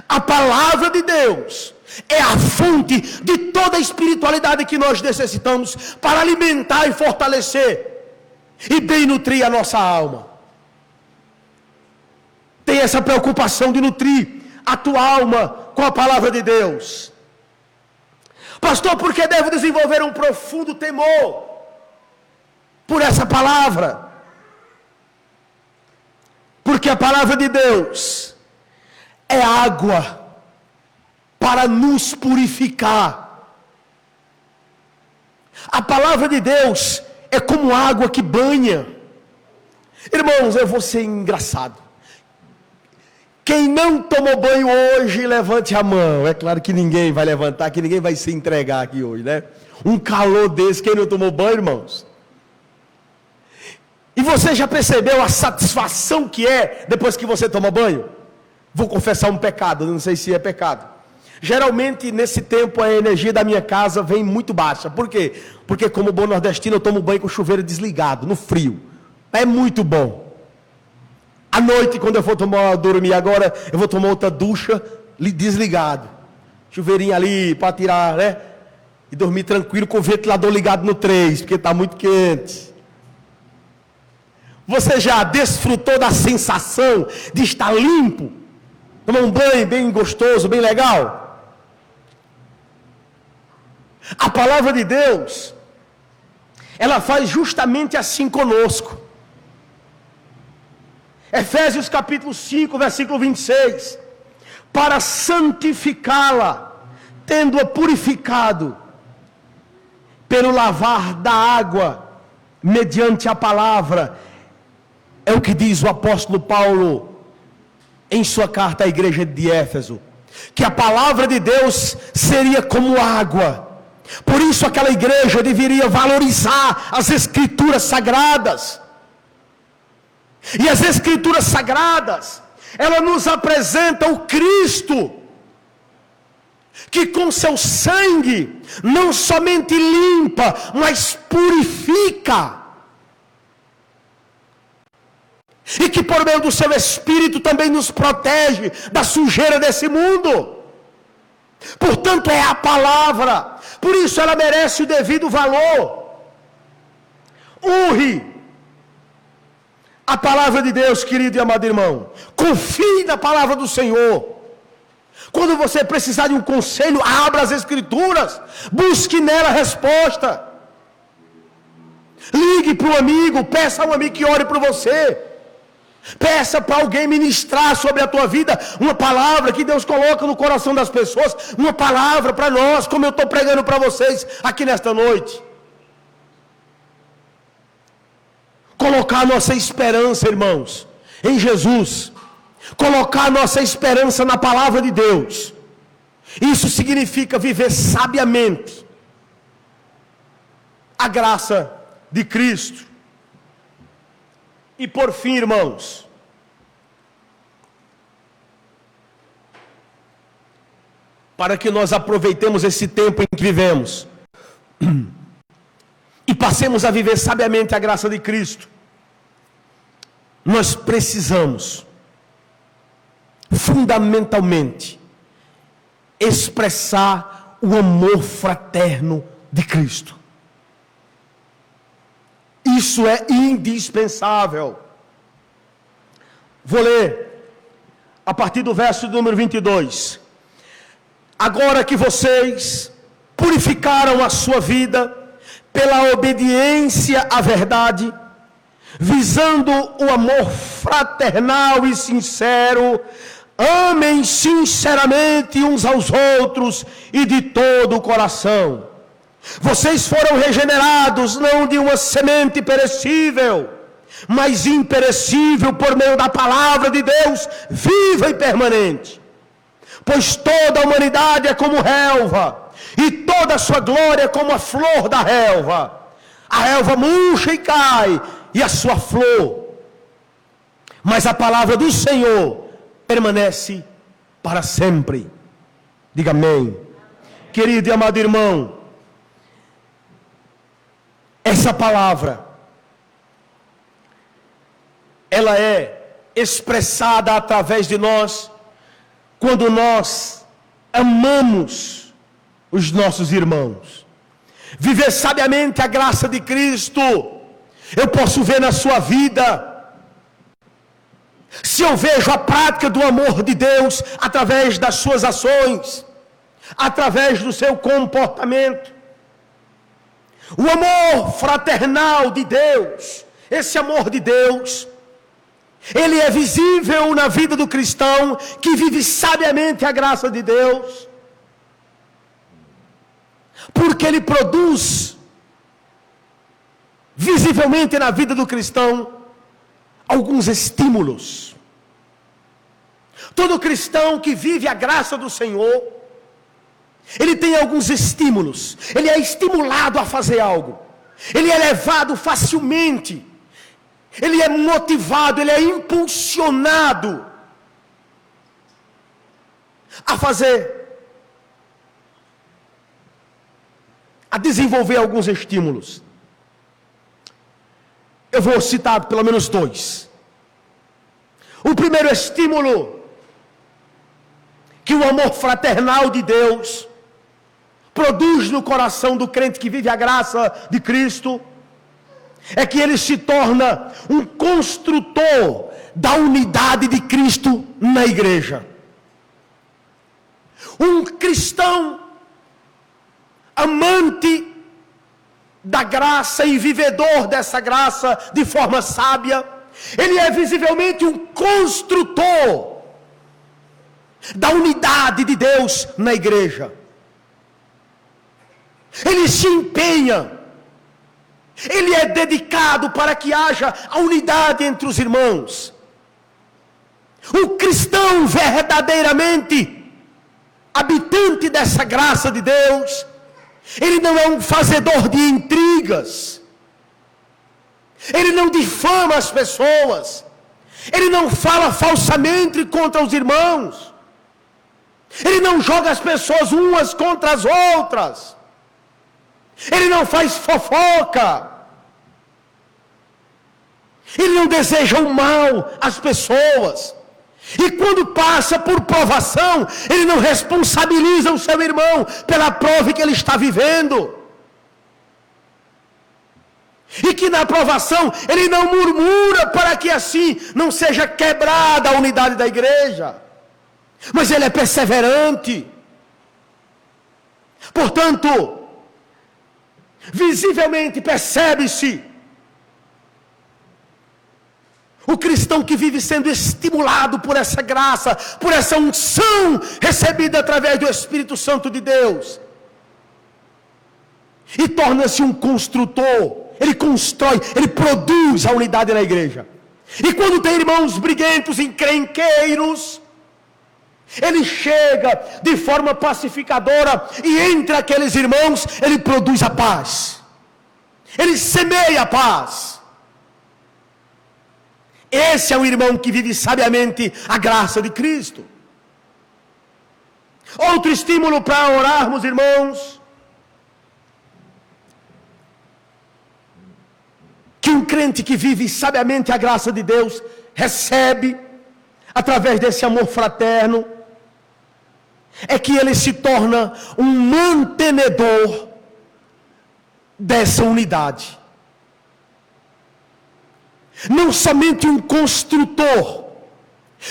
A palavra de Deus é a fonte de toda a espiritualidade que nós necessitamos para alimentar e fortalecer e bem nutrir a nossa alma. Tem essa preocupação de nutrir a tua alma com a palavra de Deus. Pastor, por que devo desenvolver um profundo temor por essa palavra? Porque a palavra de Deus é água para nos purificar. A palavra de Deus é como água que banha. Irmãos, eu vou ser engraçado. Quem não tomou banho hoje, levante a mão. É claro que ninguém vai levantar, que ninguém vai se entregar aqui hoje, né? Um calor desse, quem não tomou banho, irmãos? E você já percebeu a satisfação que é depois que você toma banho? Vou confessar um pecado, não sei se é pecado. Geralmente nesse tempo a energia da minha casa vem muito baixa. Por quê? Porque como bom nordestino eu tomo banho com o chuveiro desligado, no frio. É muito bom. À noite, quando eu for dormir agora, eu vou tomar outra ducha desligado. Chuveirinho ali para tirar, né? E dormir tranquilo com o ventilador ligado no 3, porque está muito quente. Você já desfrutou da sensação de estar limpo? Tomar um banho bem gostoso, bem legal? A palavra de Deus, ela faz justamente assim conosco. Efésios capítulo 5, versículo 26. Para santificá-la, tendo-a purificado pelo lavar da água, mediante a palavra. É o que diz o apóstolo Paulo em sua carta à igreja de Éfeso, que a palavra de Deus seria como água. Por isso aquela igreja deveria valorizar as escrituras sagradas. E as escrituras sagradas, ela nos apresenta o Cristo, que com seu sangue não somente limpa, mas purifica. E que por meio do seu Espírito também nos protege da sujeira desse mundo. Portanto é a palavra, por isso ela merece o devido valor. Honre a palavra de Deus, querido e amado irmão. Confie na palavra do Senhor. Quando você precisar de um conselho, abra as escrituras, busque nela a resposta. Ligue para um amigo, peça a um amigo que ore por você. Peça para alguém ministrar sobre a tua vida uma palavra que Deus coloca no coração das pessoas, uma palavra para nós, como eu estou pregando para vocês aqui nesta noite. Colocar nossa esperança, irmãos, em Jesus. Colocar nossa esperança na palavra de Deus. Isso significa viver sabiamente a graça de Cristo. E por fim, irmãos, para que nós aproveitemos esse tempo em que vivemos e passemos a viver sabiamente a graça de Cristo, nós precisamos fundamentalmente expressar o amor fraterno de Cristo. Isso é indispensável. Vou ler a partir do verso número 22. Agora que vocês purificaram a sua vida pela obediência à verdade, visando o amor fraternal e sincero, amem sinceramente uns aos outros e de todo o coração. Vocês foram regenerados não de uma semente perecível, mas imperecível por meio da palavra de Deus, viva e permanente. Pois toda a humanidade é como relva, e toda a sua glória é como a flor da relva. A relva murcha e cai, e a sua flor, mas a palavra do Senhor permanece para sempre. Diga amém. Querido e amado irmão, essa palavra, ela é expressada através de nós, quando nós amamos os nossos irmãos. Viver sabiamente a graça de Cristo, eu posso ver na sua vida, se eu vejo a prática do amor de Deus, através das suas ações, através do seu comportamento. O amor fraternal de Deus, esse amor de Deus, ele é visível na vida do cristão que vive sabiamente a graça de Deus, porque ele produz visivelmente na vida do cristão alguns estímulos. Todo cristão que vive a graça do Senhor, ele tem alguns estímulos, ele é estimulado a fazer algo, ele é levado facilmente, ele é motivado, ele é impulsionado a fazer, a desenvolver alguns estímulos. Eu vou citar pelo menos dois. O primeiro estímulo que o amor fraternal de Deus produz no coração do crente que vive a graça de Cristo, é que ele se torna um construtor da unidade de Cristo na igreja. Um cristão amante da graça e vivedor dessa graça de forma sábia, ele é visivelmente um construtor da unidade de Deus na igreja. Ele se empenha, ele é dedicado para que haja a unidade entre os irmãos. O cristão verdadeiramente habitante dessa graça de Deus, ele não é um fazedor de intrigas, ele não difama as pessoas, ele não fala falsamente contra os irmãos, ele não joga as pessoas umas contra as outras, ele não faz fofoca, ele não deseja o mal às pessoas. E quando passa por provação, ele não responsabiliza o seu irmão pela prova que ele está vivendo. E que na provação ele não murmura para que assim não seja quebrada a unidade da igreja. Mas ele é perseverante. Portanto, visivelmente percebe-se o cristão que vive sendo estimulado por essa graça, por essa unção recebida através do Espírito Santo de Deus, e torna-se um construtor. Ele constrói, ele produz a unidade na igreja. E quando tem irmãos briguentos, encrenqueiros, ele chega de forma pacificadora, e entre aqueles irmãos ele produz a paz, ele semeia a paz. Esse é o irmão que vive sabiamente a graça de Cristo. Outro estímulo para orarmos, irmãos, que um crente que vive sabiamente a graça de Deus recebe através desse amor fraterno, é que ele se torna um mantenedor dessa unidade. Não somente um construtor,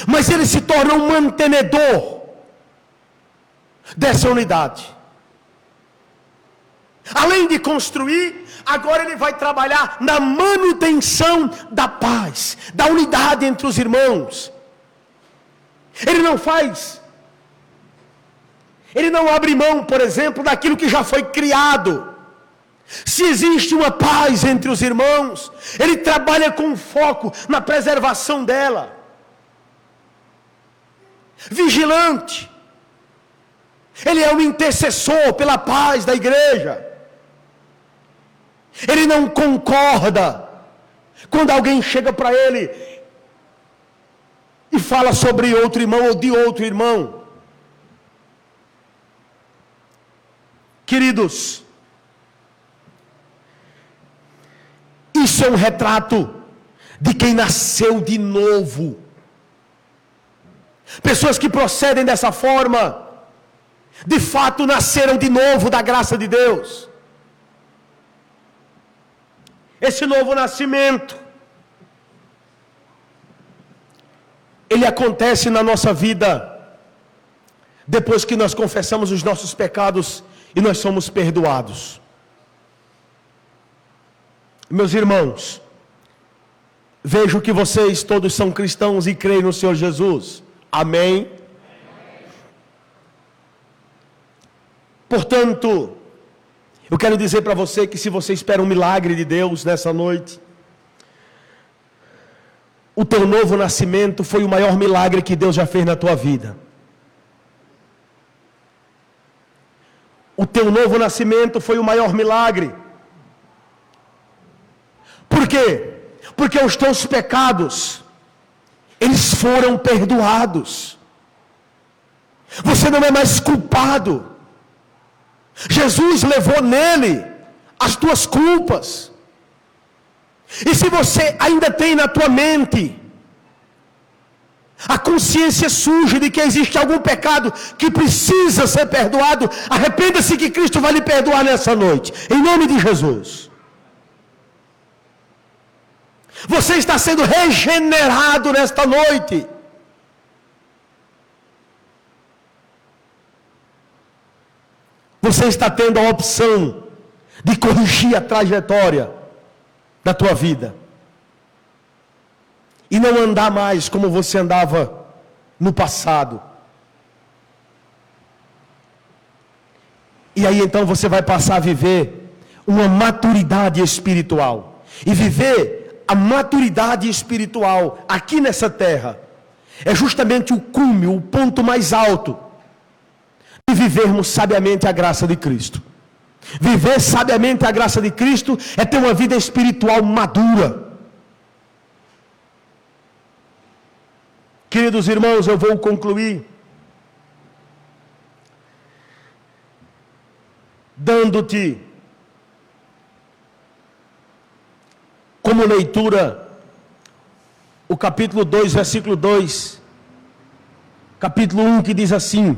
mas ele se torna um mantenedor dessa unidade. Além de construir, agora ele vai trabalhar na manutenção da paz, da unidade entre os irmãos. Ele não abre mão, por exemplo, daquilo que já foi criado. Se existe uma paz entre os irmãos, ele trabalha com foco na preservação dela. Vigilante. Ele é um intercessor pela paz da igreja. Ele não concorda quando alguém chega para ele e fala sobre outro irmão ou de outro irmão. Queridos, isso é um retrato de quem nasceu de novo. Pessoas que procedem dessa forma, de fato nasceram de novo da graça de Deus. Esse novo nascimento, ele acontece na nossa vida depois que nós confessamos os nossos pecados e nós somos perdoados. Meus irmãos, vejo que vocês todos são cristãos e creem no Senhor Jesus. Amém? Portanto, eu quero dizer para você que se você espera um milagre de Deus nessa noite, o teu novo nascimento foi o maior milagre que Deus já fez na tua vida. O teu novo nascimento foi o maior milagre. Por quê? Porque os teus pecados, eles foram perdoados. Você não é mais culpado. Jesus levou nele as tuas culpas. E se você ainda tem na tua mente a consciência suja de que existe algum pecado que precisa ser perdoado, arrependa-se que Cristo vai lhe perdoar nessa noite, em nome de Jesus. Você está sendo regenerado nesta noite. Você está tendo a opção de corrigir a trajetória da tua vida e não andar mais como você andava no passado. E aí então você vai passar a viver uma maturidade espiritual. E viver a maturidade espiritual aqui nessa terra é justamente o cume, o ponto mais alto de vivermos sabiamente a graça de Cristo. Viver sabiamente a graça de Cristo é ter uma vida espiritual madura. Queridos irmãos, eu vou concluir dando-te como leitura o capítulo 2, versículo 2, capítulo 1, que diz assim: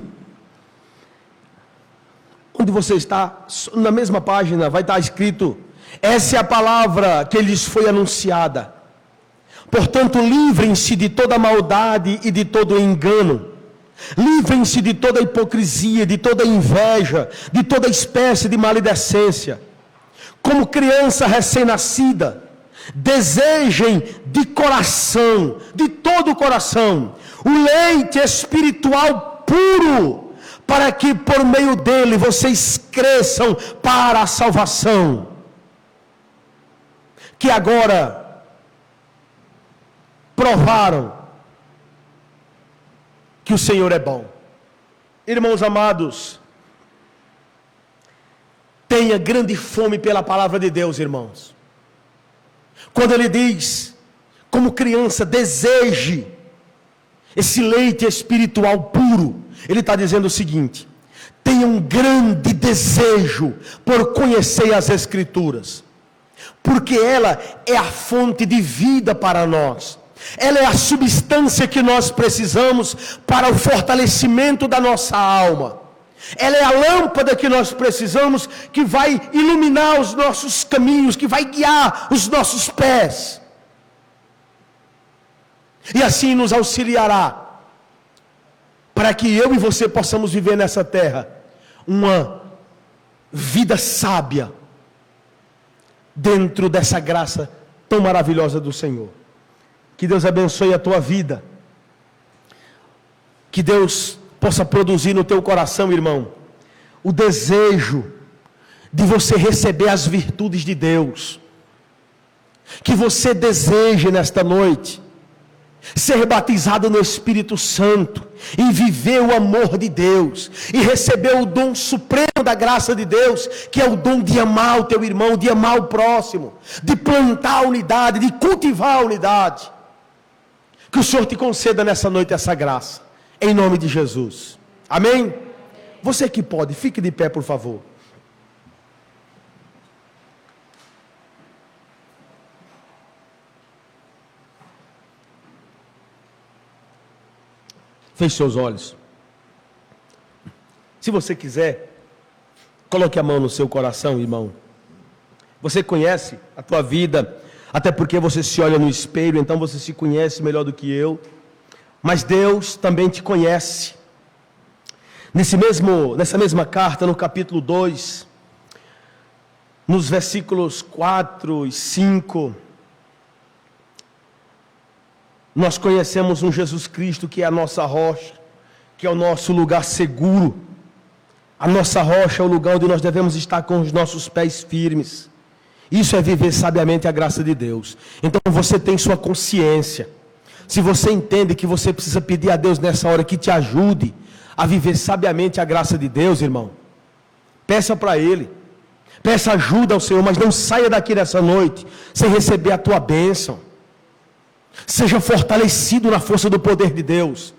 onde você está, na mesma página, vai estar escrito: essa é a palavra que lhes foi anunciada. Portanto, livrem-se de toda maldade e de todo engano. Livrem-se de toda hipocrisia, de toda inveja, de toda espécie de maledicência. Como criança recém-nascida, desejem de coração, de todo o coração, o leite espiritual puro, para que por meio dele vocês cresçam para a salvação, que agora provaram que o Senhor é bom. Irmãos amados, tenha grande fome pela palavra de Deus, irmãos. Quando ele diz, como criança, deseje esse leite espiritual puro, ele está dizendo o seguinte: tenha um grande desejo por conhecer as Escrituras, porque ela é a fonte de vida para nós. Ela é a substância que nós precisamos para o fortalecimento da nossa alma. Ela é a lâmpada que nós precisamos, que vai iluminar os nossos caminhos, que vai guiar os nossos pés. E assim nos auxiliará para que eu e você possamos viver nessa terra uma vida sábia dentro dessa graça tão maravilhosa do Senhor. Que Deus abençoe a tua vida. Que Deus possa produzir no teu coração, irmão, o desejo de você receber as virtudes de Deus. Que você deseje nesta noite ser batizado no Espírito Santo e viver o amor de Deus e receber o dom supremo da graça de Deus, que é o dom de amar o teu irmão, de amar o próximo, de plantar a unidade, de cultivar a unidade. Que o Senhor te conceda nessa noite essa graça, em nome de Jesus. Amém? Você que pode, fique de pé, por favor. Feche seus olhos. Se você quiser, coloque a mão no seu coração, irmão. Você conhece a tua vida, até porque você se olha no espelho, então você se conhece melhor do que eu. Mas Deus também te conhece. Nessa mesma carta, no capítulo 2, nos versículos 4 e 5, nós conhecemos um Jesus Cristo que é a nossa rocha, que é o nosso lugar seguro. A nossa rocha é o lugar onde nós devemos estar com os nossos pés firmes. Isso é viver sabiamente a graça de Deus. Então você tem sua consciência. Se você entende que você precisa pedir a Deus nessa hora que te ajude a viver sabiamente a graça de Deus, irmão, peça para Ele. Peça ajuda ao Senhor, mas não saia daqui nessa noite sem receber a tua bênção. Seja fortalecido na força do poder de Deus.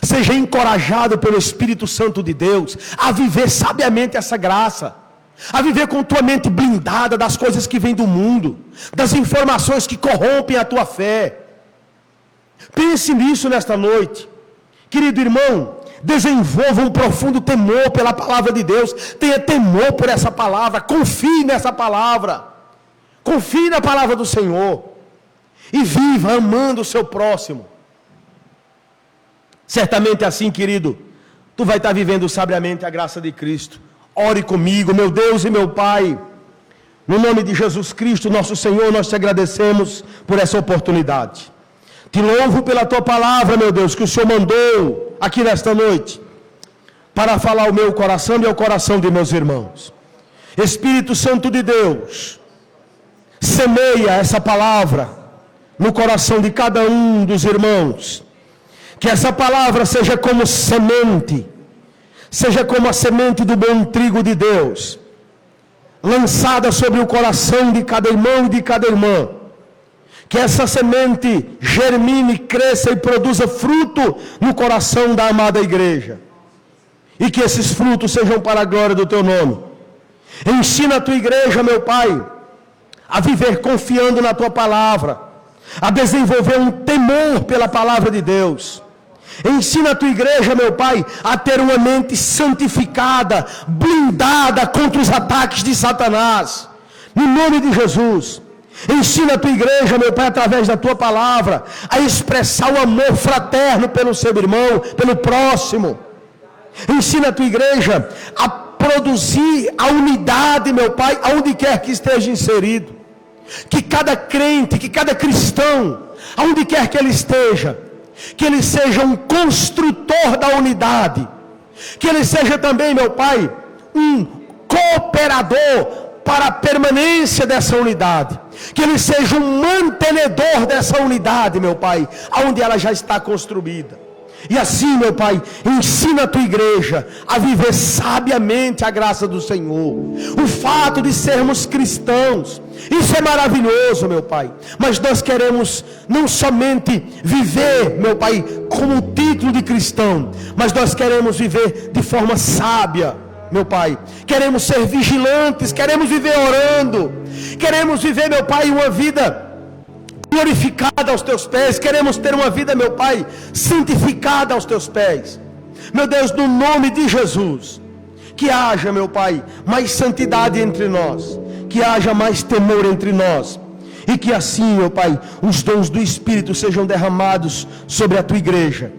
Seja encorajado pelo Espírito Santo de Deus a viver sabiamente essa graça. A viver com tua mente blindada das coisas que vêm do mundo, das informações que corrompem a tua fé. Pense nisso nesta noite. Querido irmão, desenvolva um profundo temor pela palavra de Deus. Tenha temor por essa palavra. Confie nessa palavra. Confie na palavra do Senhor. E viva amando o seu próximo. Certamente assim, querido, tu vai estar vivendo sabiamente a graça de Cristo. Ore comigo, meu Deus e meu Pai. No nome de Jesus Cristo, nosso Senhor, nós te agradecemos por essa oportunidade. Te louvo pela tua palavra, meu Deus, que o Senhor mandou aqui nesta noite, para falar ao meu coração e ao coração de meus irmãos. Espírito Santo de Deus, semeia essa palavra no coração de cada um dos irmãos. Que essa palavra seja como semente, seja como a semente do bom trigo de Deus, lançada sobre o coração de cada irmão e de cada irmã. Que essa semente germine, cresça e produza fruto no coração da amada igreja. E que esses frutos sejam para a glória do teu nome. Ensina a tua igreja, meu Pai, a viver confiando na tua palavra, a desenvolver um temor pela palavra de Deus. Ensina a tua igreja, meu Pai, a ter uma mente santificada, blindada contra os ataques de Satanás. No nome de Jesus. Ensina a tua igreja, meu Pai, através da tua palavra, a expressar o amor fraterno pelo seu irmão, pelo próximo. Ensina a tua igreja a produzir a unidade, meu Pai, aonde quer que esteja inserido. Que cada crente, que cada cristão, aonde quer que ele esteja, que ele seja um construtor da unidade. Que ele seja também, meu Pai, um cooperador para a permanência dessa unidade. Que ele seja um mantenedor dessa unidade, meu Pai, aonde ela já está construída. E assim, meu Pai, ensina a tua igreja a viver sabiamente a graça do Senhor. O fato de sermos cristãos, isso é maravilhoso, meu Pai. Mas nós queremos não somente viver, meu Pai, como título de cristão, mas nós queremos viver de forma sábia, meu Pai. Queremos ser vigilantes, queremos viver orando, queremos viver, meu Pai, uma vida glorificada aos teus pés. Queremos ter uma vida, meu Pai, santificada aos teus pés. Meu Deus, no nome de Jesus, que haja, meu Pai, mais santidade entre nós, que haja mais temor entre nós, e que assim, meu Pai, os dons do Espírito sejam derramados sobre a tua igreja,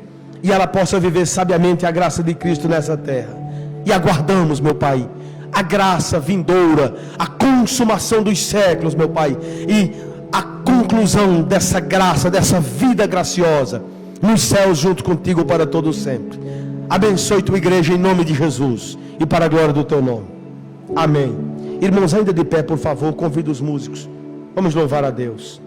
e ela possa viver sabiamente a graça de Cristo nessa terra. E aguardamos, meu Pai, a graça vindoura, a consumação dos séculos, meu Pai, e a conclusão dessa graça, dessa vida graciosa nos céus junto contigo para todo sempre. Abençoe tua igreja em nome de Jesus e para a glória do teu nome. Amém. Irmãos, ainda de pé, por favor, convido os músicos. Vamos louvar a Deus.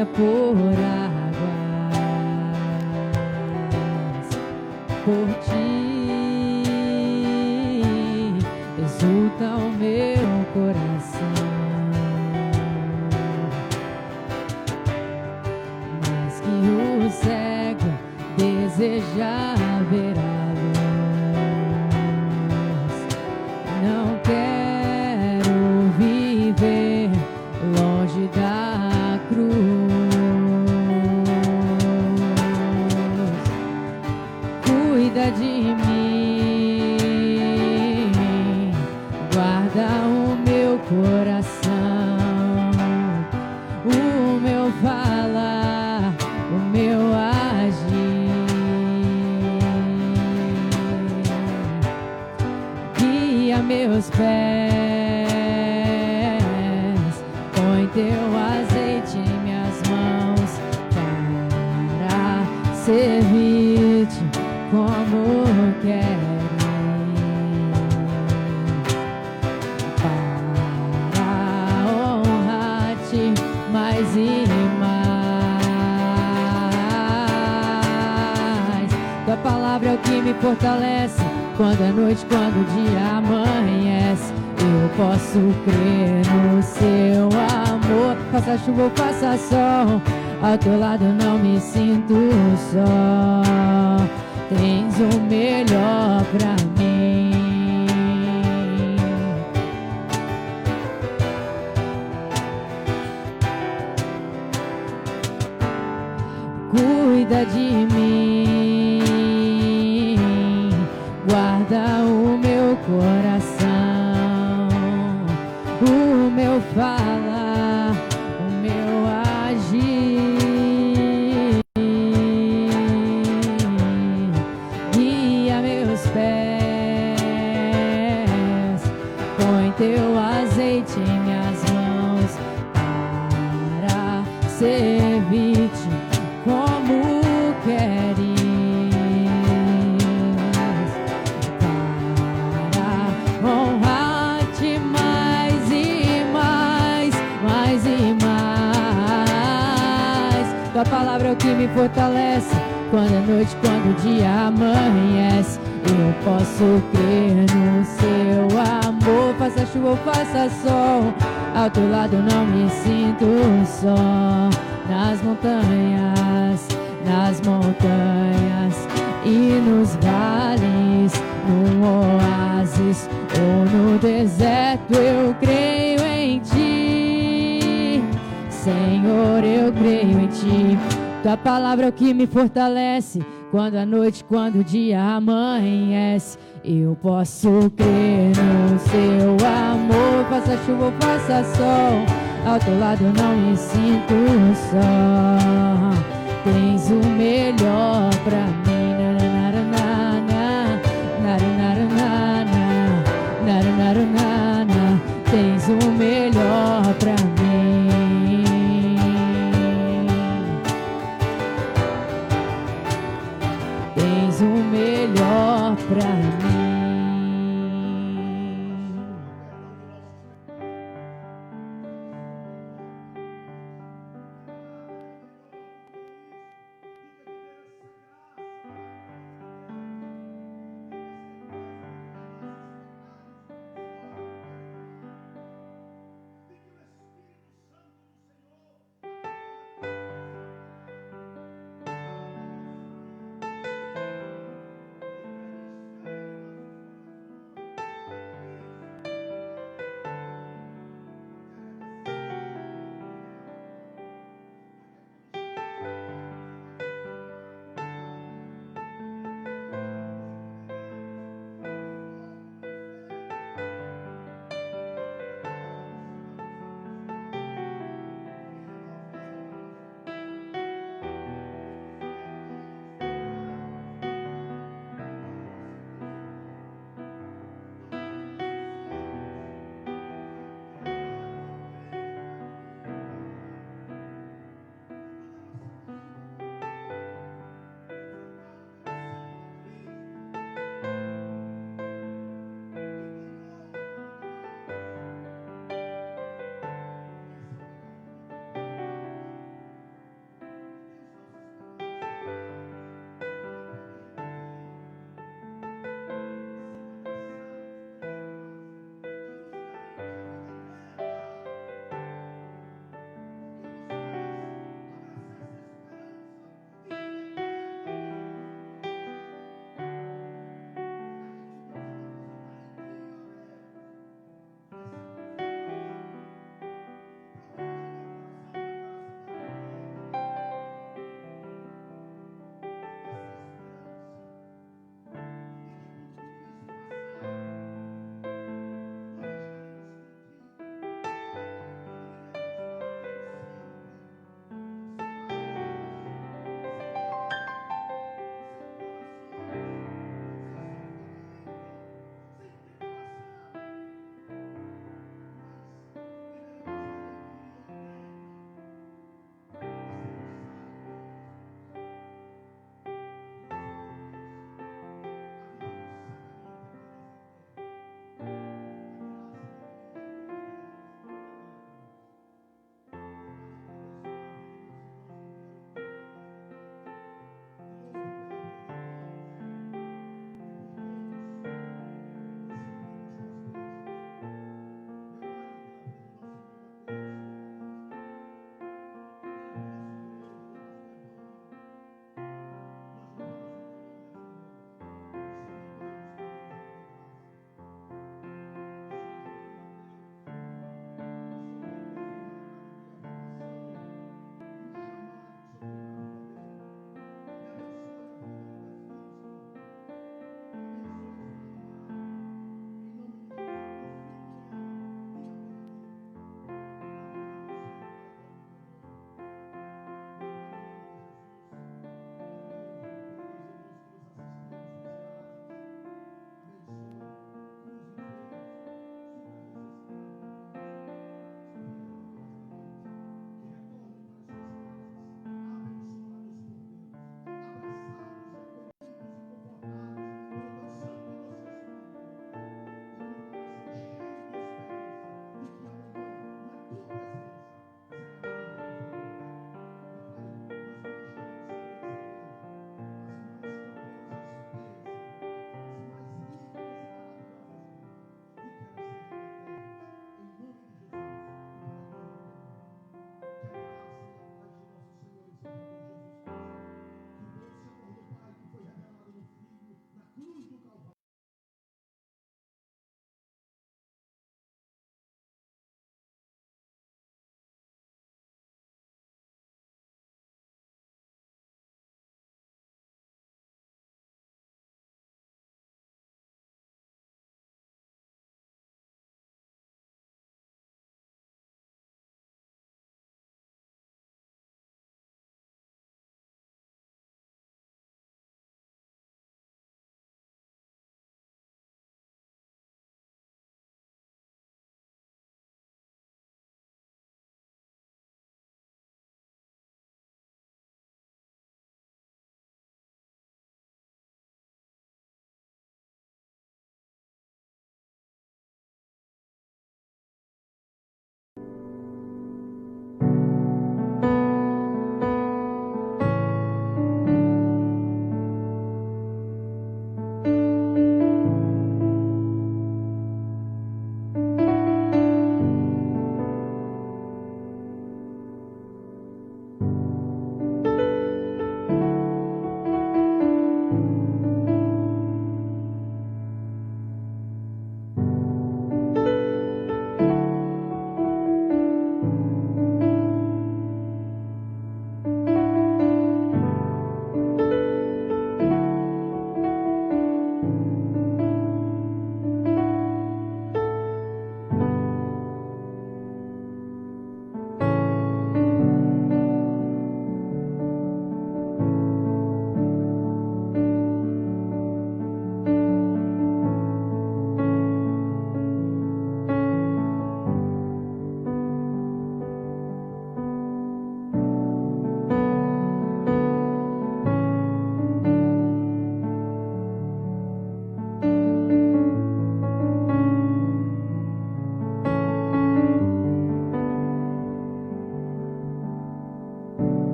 montanha por águas, por ti exulta o meu coração. Mais que o cego deseja ver a luz, não quero viver longe da cruz. Cuida de mim, guarda o meu coração, o meu falar, o meu agir. Guia meus pés, põe teu azeite em minhas mãos para servir-te como queres, para honrar-te mais e mais. Tua palavra é o que me fortalece quando é noite, quando o dia amanhece. Eu posso crer no seu amor, faça chuva ou faça sol, ao teu lado não me sinto só. Tens o melhor pra mim. Cuida de mim, guarda o meu coração, o meu falar, o meu agir. Guia meus pés, põe teu azeite em minhas mãos para servir-te como queres, para honrar-te mais e mais, mais e mais. Tua palavra é o que me fortalece quando é noite, quando o dia amanhece. Eu posso crer no seu amor, faça chuva ou faça sol, ao teu lado não me sinto só. Nas montanhas e nos vales, no oásis ou no deserto, eu creio em ti, Senhor, eu creio em ti. Tua palavra é o que me fortalece quando a noite, quando o dia amanhece. Eu posso crer no seu amor, faça chuva ou faça sol, ao teu lado não me sinto só. Tens o melhor pra mim. Tens o melhor